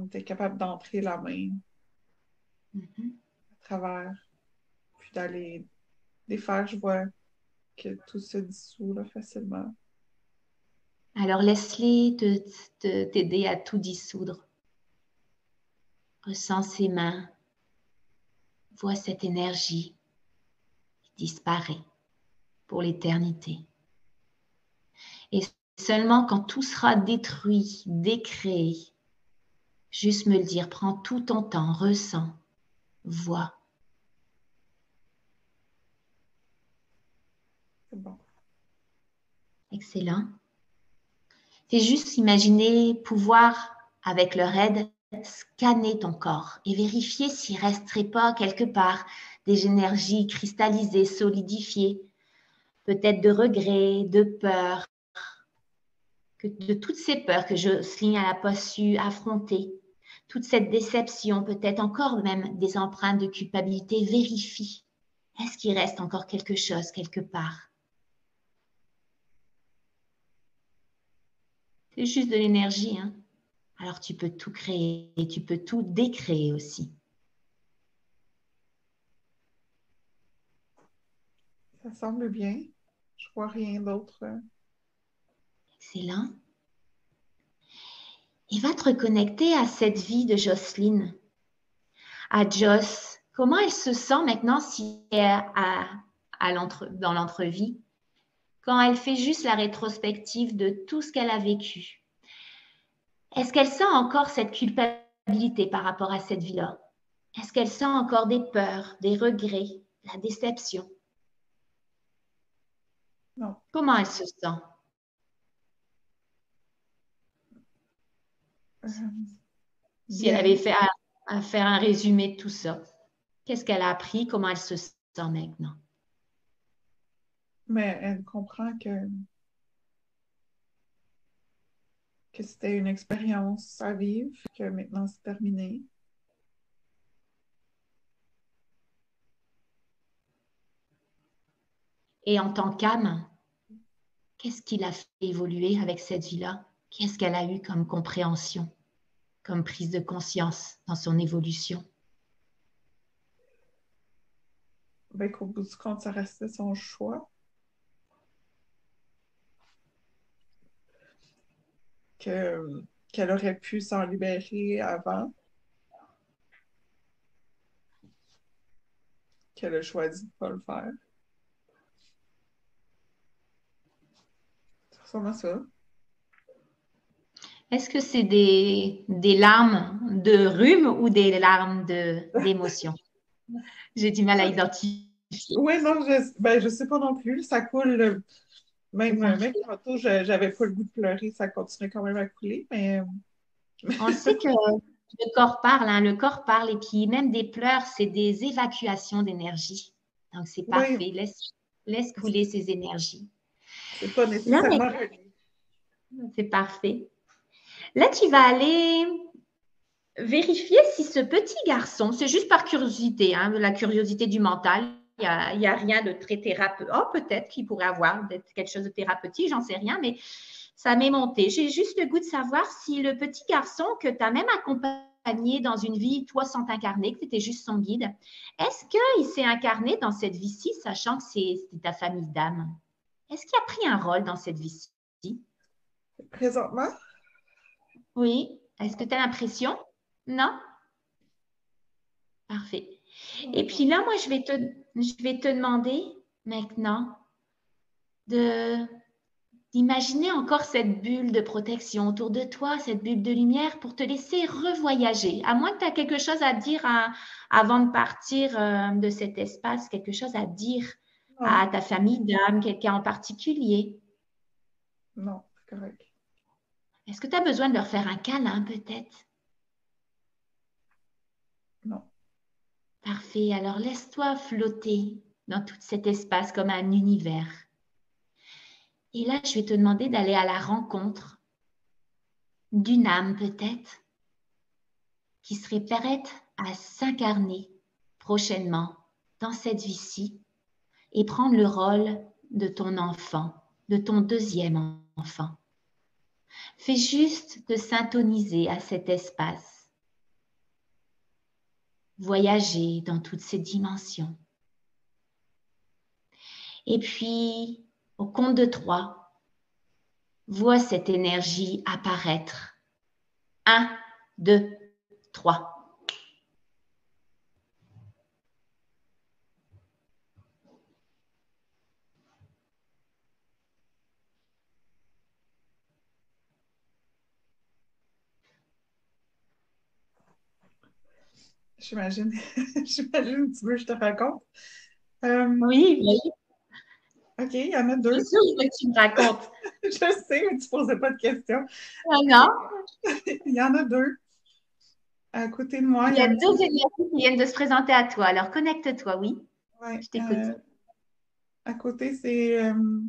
était capable d'entrer la main Mhm. à travers, puis d'aller défaire. Je vois que tout se dissout là, facilement. Alors laisse-les t'aider à tout dissoudre. Ressens ses mains. Vois cette énergie qui disparaît pour l'éternité. Et seulement quand tout sera détruit, décréé, juste me le dire, prends tout ton temps, ressens, vois. C'est bon. Excellent. Fais juste imaginer pouvoir, avec leur aide, scanner ton corps et vérifier s'il ne resterait pas quelque part des énergies cristallisées, solidifiées, peut-être de regrets, de peur, de toutes ces peurs que Jocelyne n'a pas su affronter, toute cette déception, peut-être encore même des empreintes de culpabilité, vérifie. Est-ce qu'il reste encore quelque chose quelque part? C'est juste de l'énergie, hein? Alors tu peux tout créer et tu peux tout décréer aussi. Ça semble bien. Je vois rien d'autre. Excellent. Et va te reconnecter à cette vie de Jocelyne, à Joss. Comment elle se sent maintenant si elle est dans l'entrevie, quand elle fait juste la rétrospective de tout ce qu'elle a vécu? Est-ce qu'elle sent encore cette culpabilité par rapport à cette vie-là? Est-ce qu'elle sent encore des peurs, des regrets, la déception? Non. Comment elle se sent? Si elle Bien. avait fait à faire un résumé de tout ça, qu'est-ce qu'elle a appris? Comment elle se sent maintenant? Mais elle comprend que c'était une expérience à vivre, que maintenant c'est terminé. Et en tant qu'âme, qu'est-ce qui l'a fait évoluer avec cette vie-là? Qu'est-ce qu'elle a eu comme compréhension, comme prise de conscience dans son évolution? Ben, qu'au bout du compte, ça restait son choix. Qu'elle aurait pu s'en libérer avant, qu'elle a choisi de ne pas le faire. Ça ressemble à ça. Est-ce que c'est des larmes de rhume ou des larmes d'émotion? J'ai du mal à identifier. Oui, non, je sais pas non plus. Ça coule. Même tantôt, j'avais pas le goût de pleurer, ça continuait quand même à couler, mais On sait que le corps parle, hein, le corps parle, et puis même des pleurs, c'est des évacuations d'énergie. Donc, c'est oui, parfait. Laisse couler ces énergies. c'est pas Là, nécessairement relié. c'est parfait. Là, tu vas aller vérifier si ce petit garçon, c'est juste par curiosité, hein, la curiosité du mental, il y a rien de très thérapeutique. Oh, peut-être qu'il pourrait avoir quelque chose de thérapeutique, j'en sais rien, mais ça m'est monté. J'ai juste le goût de savoir si le petit garçon que tu as même accompagné dans une vie, toi, sans t'incarner, que tu étais juste son guide, est-ce qu'il s'est incarné dans cette vie-ci, sachant que c'est ta famille d'âme? Est-ce qu'il a pris un rôle dans cette vie-ci? Présentement, Oui. Est-ce que tu as l'impression? Non? Parfait. Et puis là, moi, je vais te demander maintenant d'imaginer encore cette bulle de protection autour de toi, cette bulle de lumière pour te laisser revoyager. À moins que tu aies quelque chose à dire avant de partir de cet espace, quelque chose à dire non, à ta famille d'âme, quelqu'un en particulier. non, c'est correct. Est-ce que tu as besoin de leur faire un câlin peut-être? Non. Parfait. Alors laisse-toi flotter dans tout cet espace comme un univers. Et là, je vais te demander d'aller à la rencontre d'une âme peut-être qui serait prête à s'incarner prochainement dans cette vie-ci et prendre le rôle de ton enfant, de ton deuxième enfant. Fais juste te syntoniser à cet espace, voyager dans toutes ces dimensions. Et puis, au compte de 3, vois cette énergie apparaître. 1, 2, 3. J'imagine. J'imagine, tu veux que je te raconte. Euh, Oui, oui. OK, il y en a Je suis deux. sûre que tu me racontes. Je sais, mais tu ne posais pas de questions. Ah OK, non? il y en a deux. À côté de moi, Il il y y a en a... deux énergies qui viennent de se présenter à toi. Alors, connecte-toi, oui. Ouais, Je t'écoute. à côté, c'est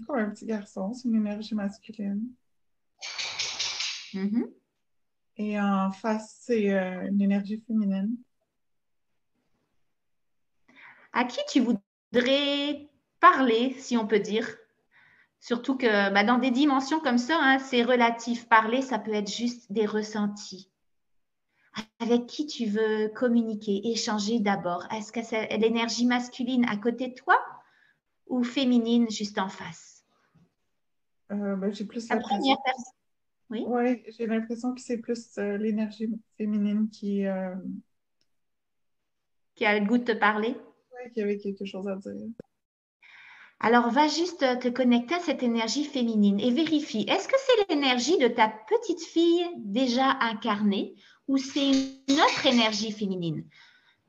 comme un petit garçon. C'est une énergie masculine. Mhm. Et en face, c'est une énergie féminine. À qui tu voudrais parler, si on peut dire? Surtout que dans des dimensions comme ça, hein, c'est relatif. Parler, ça peut être juste des ressentis. Avec qui tu veux communiquer, échanger d'abord? Est-ce que c'est l'énergie masculine à côté de toi ou féminine juste en face? Ben, j'ai plus La l'impression... première personne, oui, Ouais, j'ai l'impression que c'est plus l'énergie féminine qui a le goût de te parler. ouais, qui avait quelque chose à dire. Alors, va juste te connecter à cette énergie féminine et vérifie, est-ce que c'est l'énergie de ta petite fille déjà incarnée ou c'est une autre énergie féminine?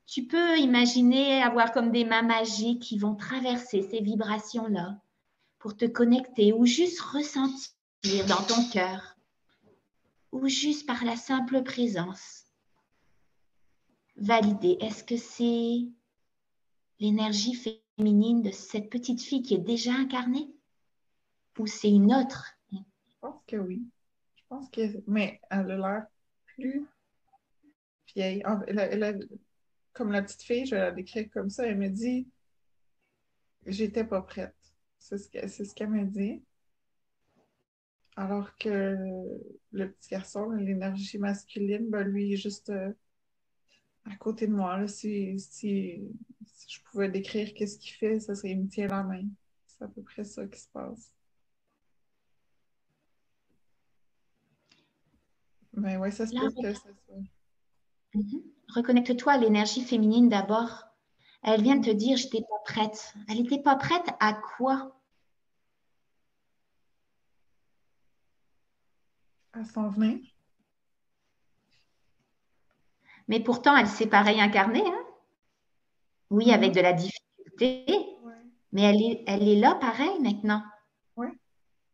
Tu peux imaginer avoir comme des mains magiques qui vont traverser ces vibrations-là pour te connecter ou juste ressentir dans ton cœur ou juste par la simple présence. Valider, est-ce que c'est l'énergie féminine de cette petite fille qui est déjà incarnée ou c'est une autre? Je pense que oui. Je pense que... Mais elle a l'air plus vieille. Comme la petite fille, je vais la décrire comme ça, elle me dit, j'étais pas prête. C'est ce qu'elle me dit. Alors que le petit garçon, l'énergie masculine, ben lui, il est juste à côté de moi. Là, si je pouvais décrire qu'est-ce qu'il fait, ça serait il me tient la main. C'est à peu près ça qui se passe. Mais ouais, ça se Là, peut que ça soit. reconnecte-toi à l'énergie féminine d'abord. Elle vient de te dire, je n'étais pas prête. Elle n'était pas prête à quoi? À s'en venir. Mais pourtant, elle s'est pareil incarnée, hein? Oui, avec Mhm. de la difficulté, Ouais. mais elle est là pareil maintenant. Ouais.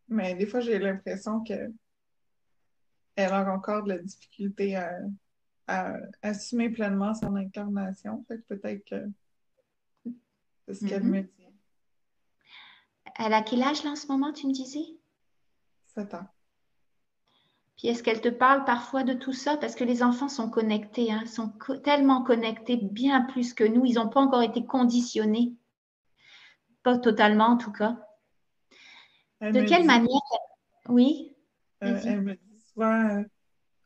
Mais des fois, j'ai l'impression qu'elle a encore de la difficulté à assumer pleinement son incarnation. Fait que peut-être que c'est ce qu'elle me Mhm. dit. Elle a quel âge là en ce moment, tu me disais? 7 ans. Puis est-ce qu'elle te parle parfois de tout ça? Parce que les enfants sont connectés, hein, sont tellement connectés, bien plus que nous. Ils n'ont pas encore été conditionnés, pas totalement en tout cas. Elle De me quelle dit, manière? Oui, vas-y. elle me dit souvent,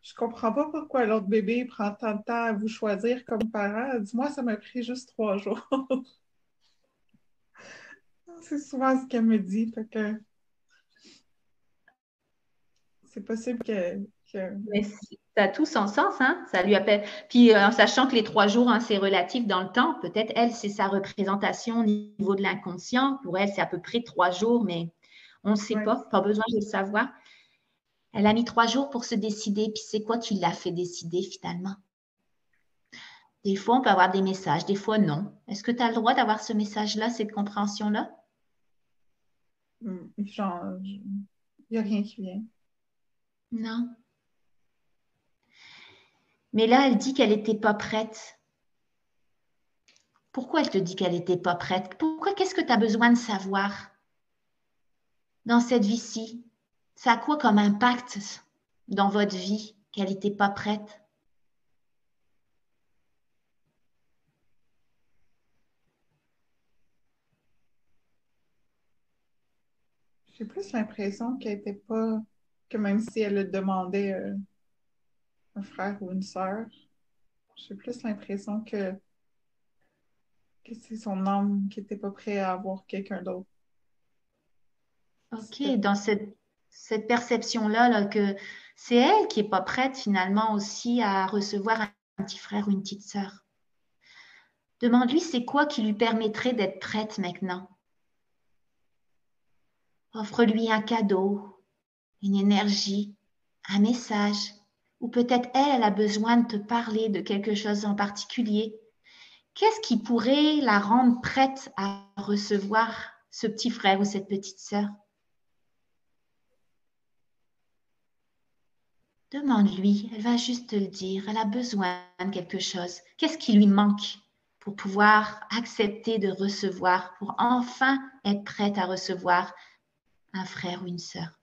je comprends pas pourquoi l'autre bébé prend tant de temps à vous choisir comme parent. Elle dit, moi, ça m'a pris juste 3 jours. C'est souvent ce qu'elle me dit. Fait que c'est possible que... Mais ça a tout son sens, hein? Ça lui appelle. Puis en sachant que les 3 jours, hein, c'est relatif dans le temps, peut-être elle, c'est sa représentation au niveau de l'inconscient. Pour elle, c'est à peu près 3 jours, mais on ne sait Ouais. pas besoin de le savoir. Elle a mis 3 jours pour se décider, puis c'est quoi qui l'a fait décider finalement? Des fois, on peut avoir des messages, des fois non. Est-ce que tu as le droit d'avoir ce message-là, cette compréhension-là? Genre, il n'y a rien qui vient. Non. Mais là, elle dit qu'elle n'était pas prête. Pourquoi elle te dit qu'elle n'était pas prête? Pourquoi? Qu'est-ce que tu as besoin de savoir dans cette vie-ci? Ça a quoi comme impact dans votre vie qu'elle n'était pas prête? J'ai plus l'impression qu'elle était pas... que même si elle le demandait un frère ou une sœur, j'ai plus l'impression que c'est son âme qui était pas prêt à avoir quelqu'un d'autre. OK, C'était dans cette perception-là, là, que c'est elle qui n'est pas prête finalement aussi à recevoir un petit frère ou une petite sœur. Demande-lui c'est quoi qui lui permettrait d'être prête maintenant. Offre-lui un cadeau, une énergie, un message, Ou peut-être elle a besoin de te parler de quelque chose en particulier. Qu'est-ce qui pourrait la rendre prête à recevoir ce petit frère ou cette petite sœur? Demande-lui, elle va juste te le dire. Elle a besoin de quelque chose. Qu'est-ce qui lui manque pour pouvoir accepter de recevoir, pour enfin être prête à recevoir un frère ou une sœur?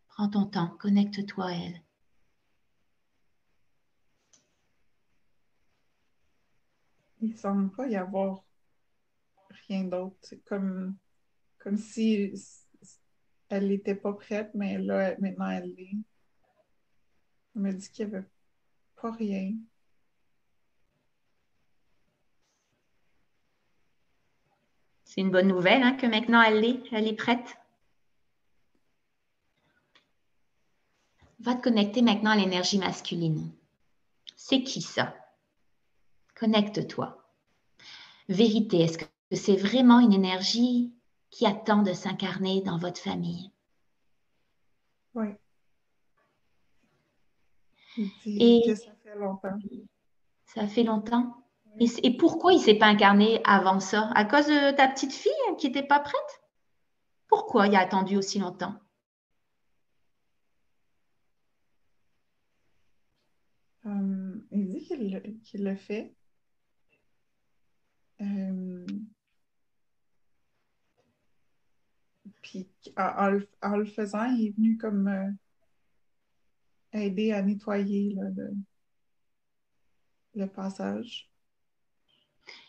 Prends ton temps, connecte-toi à elle. Il ne semble pas y avoir rien d'autre. C'est comme si elle n'était pas prête, mais là, maintenant, elle l'est. Elle m'a dit qu'il n'y avait pas rien. C'est une bonne nouvelle hein, que maintenant elle est prête. Va te connecter maintenant à l'énergie masculine. C'est qui ça? Connecte-toi. Vérité, est-ce que c'est vraiment une énergie qui attend de s'incarner dans votre famille? Oui. Il dit Et que ça fait longtemps. ça fait longtemps? Oui. Et pourquoi il ne s'est pas incarné avant ça? À cause de ta petite fille qui n'était pas prête? Pourquoi il a attendu aussi longtemps? Il dit qu'il le fait. Puis en le faisant, il est venu comme aider à nettoyer là, le passage.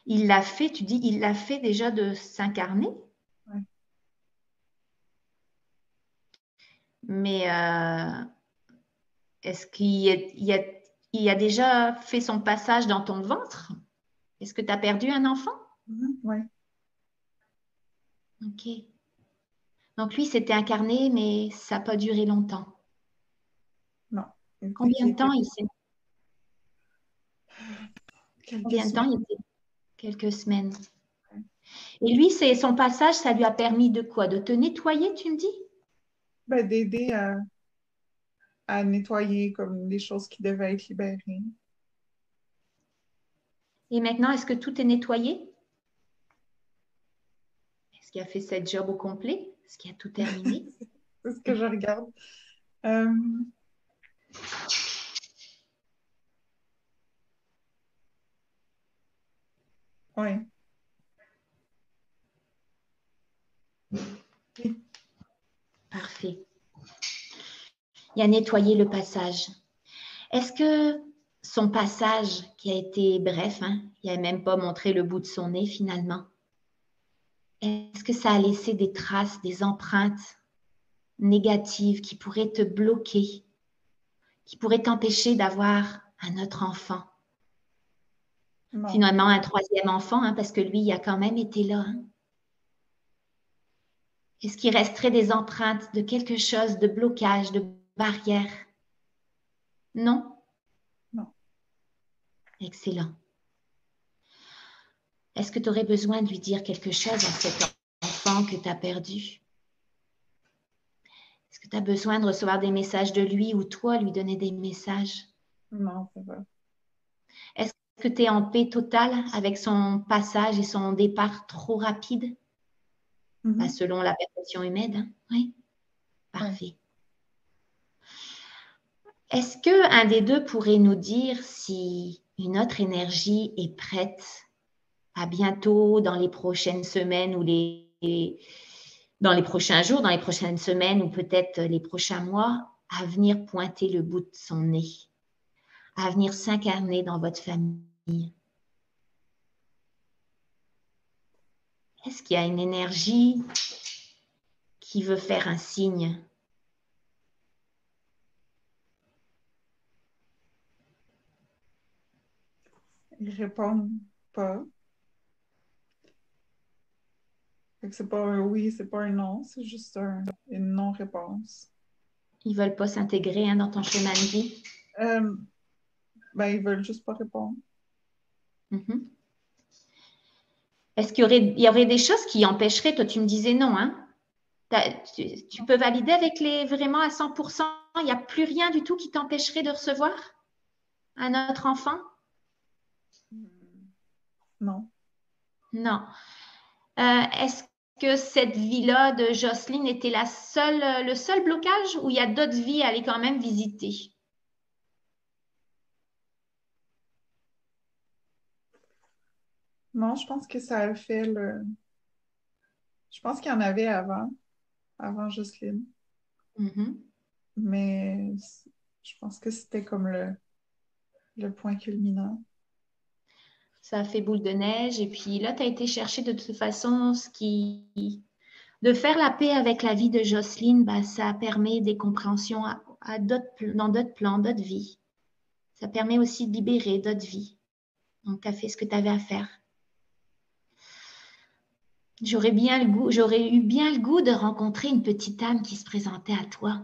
Il l'a fait, tu dis, il l'a fait déjà de s'incarner? Ouais. Mais est-ce qu'il a déjà fait son passage dans ton ventre? Est-ce que tu as perdu un enfant? Ouais. Ok. Donc lui, s'était incarné, mais ça n'a pas duré longtemps. Non. Il dit Combien qu'il de temps était il s'est... quelques Combien de temps il semaines. était? Quelques semaines. Ouais. Et lui, son passage, ça lui a permis de quoi? De te nettoyer, tu me dis? Ben, d'aider à nettoyer comme les choses qui devaient être libérées. Et maintenant, est-ce que tout est nettoyé? Est-ce qu'il a fait cette job au complet? Est-ce qu'il a tout terminé? C'est ce que je regarde. Euh, ouais. Oui. Parfait. Il a nettoyé le passage. Est-ce que son passage, qui a été bref, hein, il n'a même pas montré le bout de son nez finalement, est-ce que ça a laissé des traces, des empreintes négatives qui pourraient te bloquer, qui pourraient t'empêcher d'avoir un autre enfant? Non. Finalement, un troisième enfant, hein, parce que lui, il a quand même été là. Hein. Est-ce qu'il resterait des empreintes de quelque chose, de blocage, de barrière? Non? Non. Excellent. Est-ce que tu aurais besoin de lui dire quelque chose à cet enfant que tu as perdu? Est-ce que tu as besoin de recevoir des messages de lui ou toi lui donner des messages? Non, ça va. Est-ce que tu es en paix totale avec son passage et son départ trop rapide? Pas Mhm. selon la perception humaine, hein? Oui, Ouais. parfait. Est-ce qu'un des deux pourrait nous dire si une autre énergie est prête à bientôt, dans les prochaines semaines ou dans les prochains jours, dans les prochaines semaines ou peut-être les prochains mois, à venir pointer le bout de son nez, à venir s'incarner dans votre famille? Est-ce qu'il y a une énergie qui veut faire un signe? Ils répondent pas. Fait que c'est pas un oui, c'est pas un non, c'est juste une non-réponse. Ils ne veulent pas s'intégrer hein, dans ton chemin de vie? Euh, ben, ils veulent juste pas répondre. Mhm. Est-ce qu'il y aurait des choses qui empêcheraient, toi tu me disais non, hein? Tu peux valider avec vraiment à 100% il n'y a plus rien du tout qui t'empêcherait de recevoir un autre enfant? Non. Non. Est-ce que cette vie-là de Jocelyne était le seul blocage ou il y a d'autres vies à aller quand même visiter? Non, je pense que ça a fait le. Je pense qu'il y en avait avant Jocelyne, Mhm. mais je pense que c'était comme le point culminant. Ça a fait boule de neige et puis là, tu as été chercher de toute façon de faire la paix avec la vie de Jocelyne, bah, ça permet des compréhensions dans d'autres plans, d'autres vies. Ça permet aussi de libérer d'autres vies. Donc, tu as fait ce que tu avais à faire. J'aurais eu bien le goût de rencontrer une petite âme qui se présentait à toi.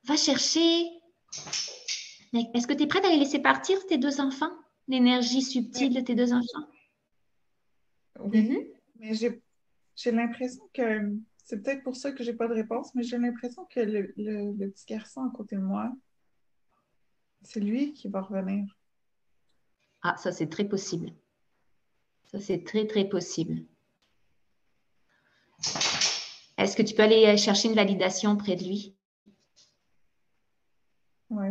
Va chercher. Mais est-ce que tu es prête à les laisser partir, tes deux enfants? L'énergie subtile Oui, de tes deux enfants? oui. Mhm. Mais j'ai l'impression que c'est peut-être pour ça que j'ai pas de réponse, mais j'ai l'impression que le petit garçon à côté de moi, c'est lui qui va revenir. Ah, ça, c'est très possible. Ça, c'est très, très possible. Est-ce que tu peux aller chercher une validation près de lui? Oui.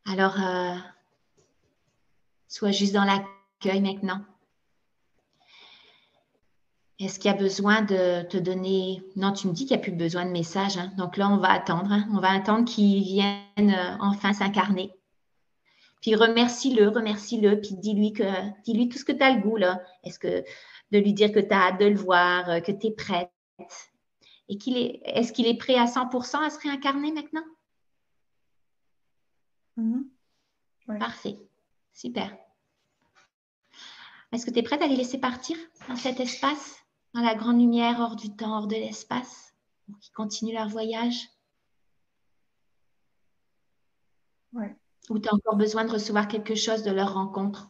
Alors, sois juste dans l'accueil maintenant. Est-ce qu'il y a besoin de te donner... Non, tu me dis qu'il n'y a plus besoin de message. Hein. Donc là, on va attendre. Hein. On va attendre qu'il vienne enfin s'incarner. Puis remercie-le, puis dis-lui tout ce que tu as le goût, là. Est-ce que de lui dire que tu as hâte de le voir, que tu es prête, et est-ce qu'il est prêt à 100% à se réincarner maintenant? Mhm. Oui. Parfait, super. Est-ce que tu es prête à les laisser partir dans cet espace, dans la grande lumière, hors du temps, hors de l'espace, pour qu'ils continuent leur voyage? Oui. Ou tu as encore besoin de recevoir quelque chose de leur rencontre?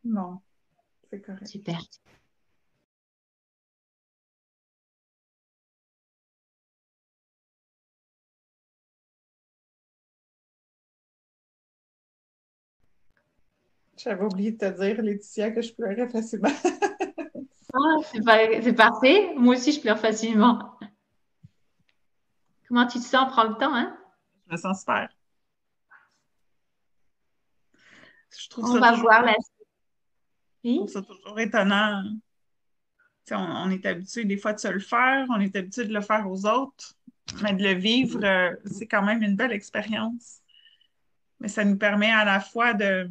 Non, c'est correct. Super. J'avais oublié de te dire, Laetitia, que je pleurais facilement. Ah, c'est parfait. Moi aussi, je pleure facilement. Comment tu te sens? Prends le temps, hein? Je me sens super. Je trouve On ça va toujours, voir la je trouve suite. ça toujours étonnant. Tu sais, on est habitué des fois de se le faire, on est habitué de le faire aux autres, mais de le vivre, c'est quand même une belle expérience. Mais ça nous permet à la fois de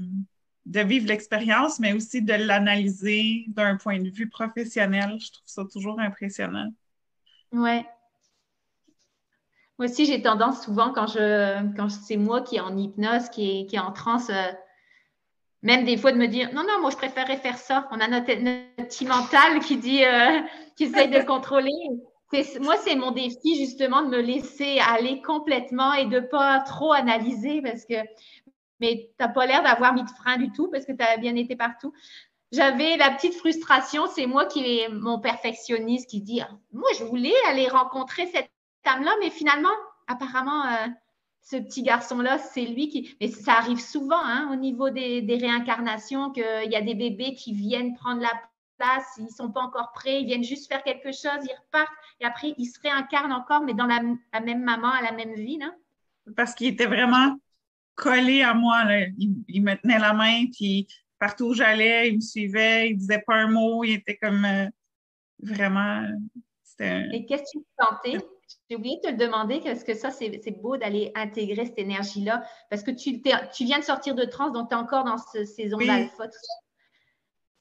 vivre l'expérience, mais aussi de l'analyser d'un point de vue professionnel. Je trouve ça toujours impressionnant. Ouais. Moi aussi, j'ai tendance souvent quand c'est moi qui est en hypnose, qui est en transe, même des fois de me dire non, non, moi je préférerais faire ça. On a notre petit mental qui dit, qui essaye de contrôler. Moi, c'est mon défi justement de me laisser aller complètement et de pas trop analyser mais tu n'as pas l'air d'avoir mis de frein du tout parce que tu as bien été partout. J'avais la petite frustration, c'est moi qui est mon perfectionniste qui dit moi je voulais aller rencontrer cette âme-là, mais finalement, apparemment, ce petit garçon-là, c'est lui qui. Mais ça arrive souvent hein, au niveau des réincarnations, qu'il y a des bébés qui viennent prendre la place, ils ne sont pas encore prêts, ils viennent juste faire quelque chose, ils repartent, et après ils se réincarnent encore, mais dans la même maman, à la même vie. Là. Parce qu'il était vraiment collé à moi, là. Il me tenait la main, puis partout où j'allais, il me suivait, il disait pas un mot, il était comme vraiment. C'était. Et qu'est-ce que tu sentais? J'ai oublié de te le demander, parce que ça, c'est beau d'aller intégrer cette énergie-là, parce que tu viens de sortir de transe, donc tu es encore dans ces ondes Oui. alpha. Tout ça.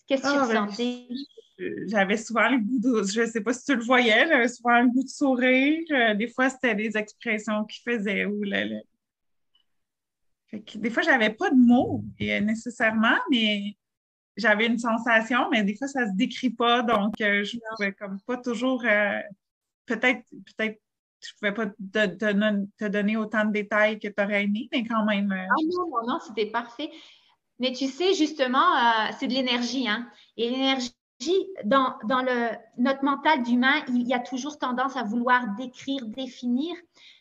Qu'est-ce que tu Ah, ben, ressentais? j'avais souvent le goût de, je sais pas si tu le voyais, là, souvent le goût de sourire. Des fois, c'était des expressions qu'il faisait ou Fait que des fois, j'avais pas de mots nécessairement, mais j'avais une sensation, mais des fois, ça se décrit pas, donc je pouvais comme pas toujours peut-être je pouvais pas te donner autant de détails que tu aurais aimé, mais quand même. Ah non, non, non, c'était parfait. Mais tu sais, justement, c'est de l'énergie. Hein? Et l'énergie, notre mental d'humain, il y a toujours tendance à vouloir décrire, définir.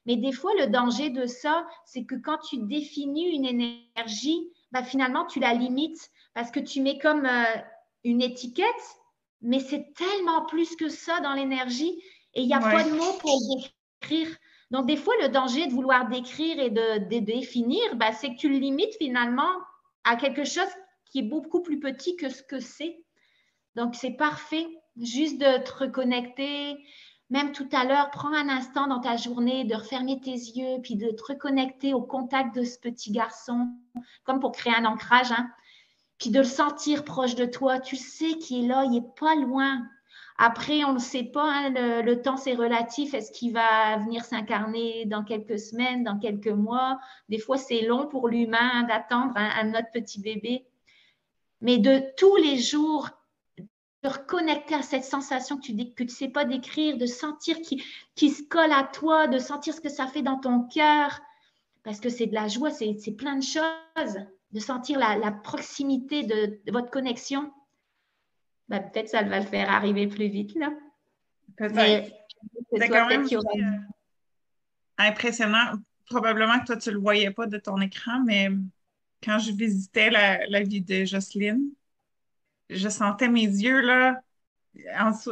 Mais des fois, le danger de ça, c'est que quand tu définis une énergie, ben finalement, tu la limites parce que tu mets comme une étiquette, mais c'est tellement plus que ça dans l'énergie et il n'y a pas de mots pour le décrire. Donc, des fois, le danger de vouloir décrire et de définir, ben, c'est que tu le limites finalement à quelque chose qui est beaucoup plus petit que ce que c'est. Donc, c'est parfait. Juste de te reconnecter. Même tout à l'heure, prends un instant dans ta journée de refermer tes yeux, puis de te reconnecter au contact de ce petit garçon, comme pour créer un ancrage, hein. Puis de le sentir proche de toi. Tu sais qu'il est là, il n'est pas loin. Après, on ne sait pas, hein, le temps, c'est relatif. Est-ce qu'il va venir s'incarner dans quelques semaines, dans quelques mois? Des fois, c'est long pour l'humain d'attendre notre petit bébé. Mais de tous les jours, de reconnecter à cette sensation que tu ne sais pas décrire, de sentir qui se colle à toi, de sentir ce que ça fait dans ton cœur, parce que c'est de la joie, c'est plein de choses, de sentir la proximité de votre connexion. Ben, peut-être ça va le faire arriver plus vite, là. Peut-être. C'est toi peut-être qui aura... Impressionnant. Probablement que toi, tu ne le voyais pas de ton écran, mais quand je visitais la vie de Jocelyne, je sentais mes yeux, là,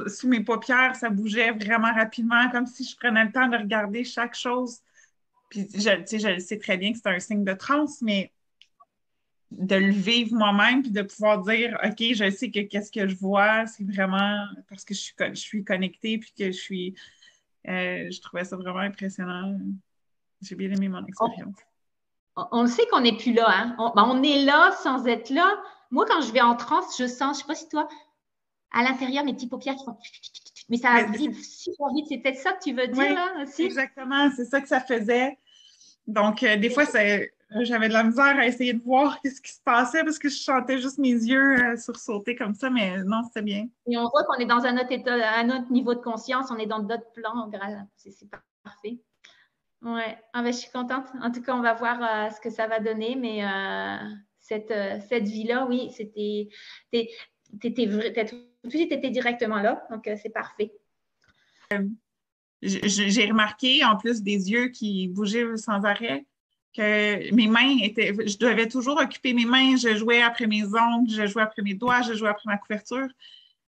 sous mes paupières, ça bougeait vraiment rapidement, comme si je prenais le temps de regarder chaque chose. Puis, je sais très bien que c'est un signe de transe, mais de le vivre moi-même, puis de pouvoir dire, OK, je sais que qu'est-ce que je vois, c'est vraiment parce que je suis connectée, puis que je trouvais ça vraiment impressionnant. J'ai bien aimé mon expérience. On le sait qu'on n'est plus là, hein? On est là sans être là. Moi, quand je vais en transe, je sens, je ne sais pas si toi, à l'intérieur, mes petites paupières qui font... Mais ça vibre super vite. C'est peut-être ça que tu veux dire, là, aussi? Exactement. C'est ça que ça faisait. Donc, des fois, j'avais de la misère à essayer de voir ce qui se passait parce que je sentais juste mes yeux sursauter comme ça, mais non, c'était bien. Et on voit qu'on est dans un autre état, un autre niveau de conscience. On est dans d'autres plans. C'est parfait. Ouais, je suis contente. En tout cas, on va voir ce que ça va donner. Mais cette vie-là, oui, c'était... tout de suite, tu étais directement là. Donc, c'est parfait. J'ai remarqué, en plus des yeux qui bougeaient sans arrêt, que mes mains étaient... Je devais toujours occuper mes mains. Je jouais après mes ongles, je jouais après mes doigts, je jouais après ma couverture.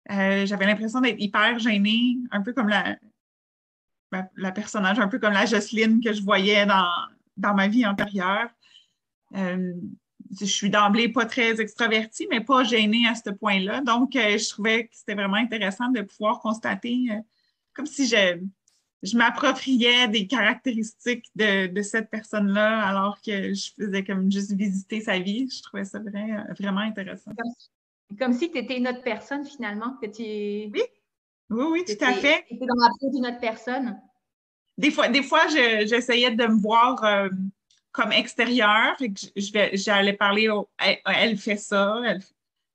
J'avais l'impression d'être hyper gênée, un peu comme la personnage, un peu comme la Jocelyne que je voyais dans ma vie antérieure. Je suis d'emblée pas très extravertie, mais pas gênée à ce point-là. Donc, je trouvais que c'était vraiment intéressant de pouvoir constater, comme si je m'appropriais des caractéristiques de cette personne-là, alors que je faisais comme juste visiter sa vie. Je trouvais ça vraiment intéressant. Comme si tu étais une autre personne, finalement, que tu... Oui, tout à fait. Tu étais dans la peau d'une autre personne. Des fois, j'essayais de me voir comme extérieure. J'allais parler elle fait ça.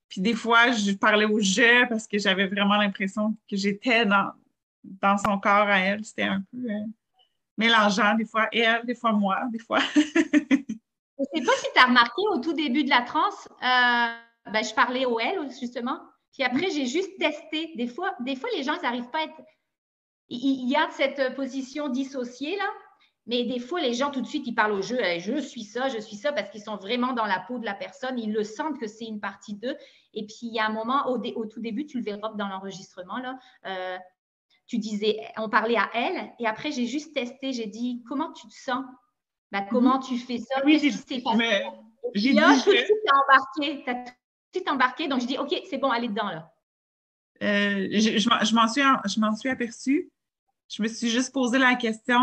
Puis des fois, je parlais au je parce que j'avais vraiment l'impression que j'étais dans son corps à elle. C'était un peu mélangeant. Des fois elle, des fois moi, des fois. Je ne sais pas si tu as remarqué au tout début de la transe, je parlais au elle, justement. Puis après, j'ai juste testé. Des fois, les gens, ils n'arrivent pas à être... Ils gardent cette position dissociée, là. Mais des fois, les gens, tout de suite, ils parlent au jeu. Je suis ça, parce qu'ils sont vraiment dans la peau de la personne. Ils le sentent que c'est une partie d'eux. Et puis, il y a un moment, au tout début, tu le verras dans l'enregistrement, là, tu disais, on parlait à elle. Et après, j'ai juste testé. J'ai dit, comment tu te sens? Comment tu fais ça? Oui, qu'est-ce qui s'est passé? J'ai là, dit tout de suite, tu as embarqué. Tu as tout de suite embarqué. Donc, je dis, OK, c'est bon, allez dedans, là. Je m'en suis aperçue. Je me suis juste posé la question,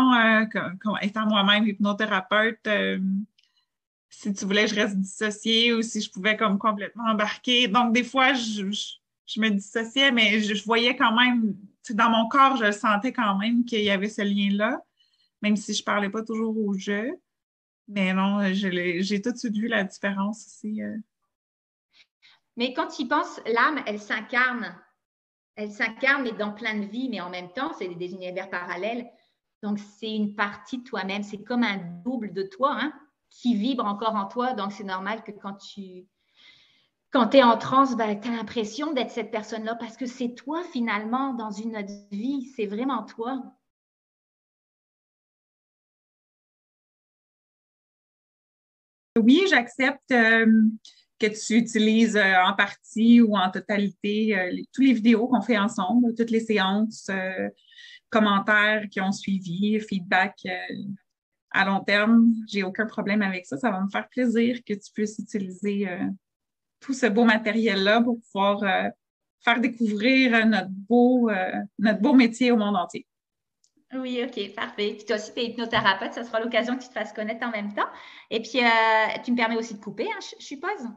étant moi-même hypnothérapeute, si tu voulais que je reste dissociée ou si je pouvais comme complètement embarquer. Donc, des fois, je me dissociais, mais je voyais quand même, dans mon corps, je sentais quand même qu'il y avait ce lien-là, même si je ne parlais pas toujours au jeu. Mais non, j'ai tout de suite vu la différence aussi. Mais quand tu y penses, l'âme, elle s'incarne. Elle s'incarne, mais dans plein de vies, mais en même temps, c'est des univers parallèles. Donc, c'est une partie de toi-même. C'est comme un double de toi, hein, qui vibre encore en toi. Donc, c'est normal que quand tu Quand tu es en transe, ben, tu as l'impression d'être cette personne-là parce que c'est toi finalement dans une autre vie. C'est vraiment toi. Oui, j'accepte que tu utilises en partie ou en totalité toutes les vidéos qu'on fait ensemble, toutes les séances, commentaires qui ont suivi, feedback à long terme. J'ai aucun problème avec ça. Ça va me faire plaisir que tu puisses utiliser tout ce beau matériel-là pour pouvoir faire découvrir notre beau métier au monde entier. Oui, OK, parfait. Puis toi aussi, tu es hypnothérapeute, ça sera l'occasion que tu te fasses connaître en même temps. Et puis, tu me permets aussi de couper, hein, je suppose.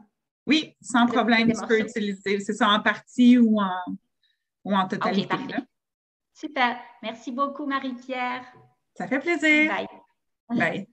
Oui, sans problème, tu peux utiliser. C'est ça en partie ou en totalité. OK, parfait. Là. Super. Merci beaucoup, Marie-Pierre. Ça fait plaisir. Bye. Bye.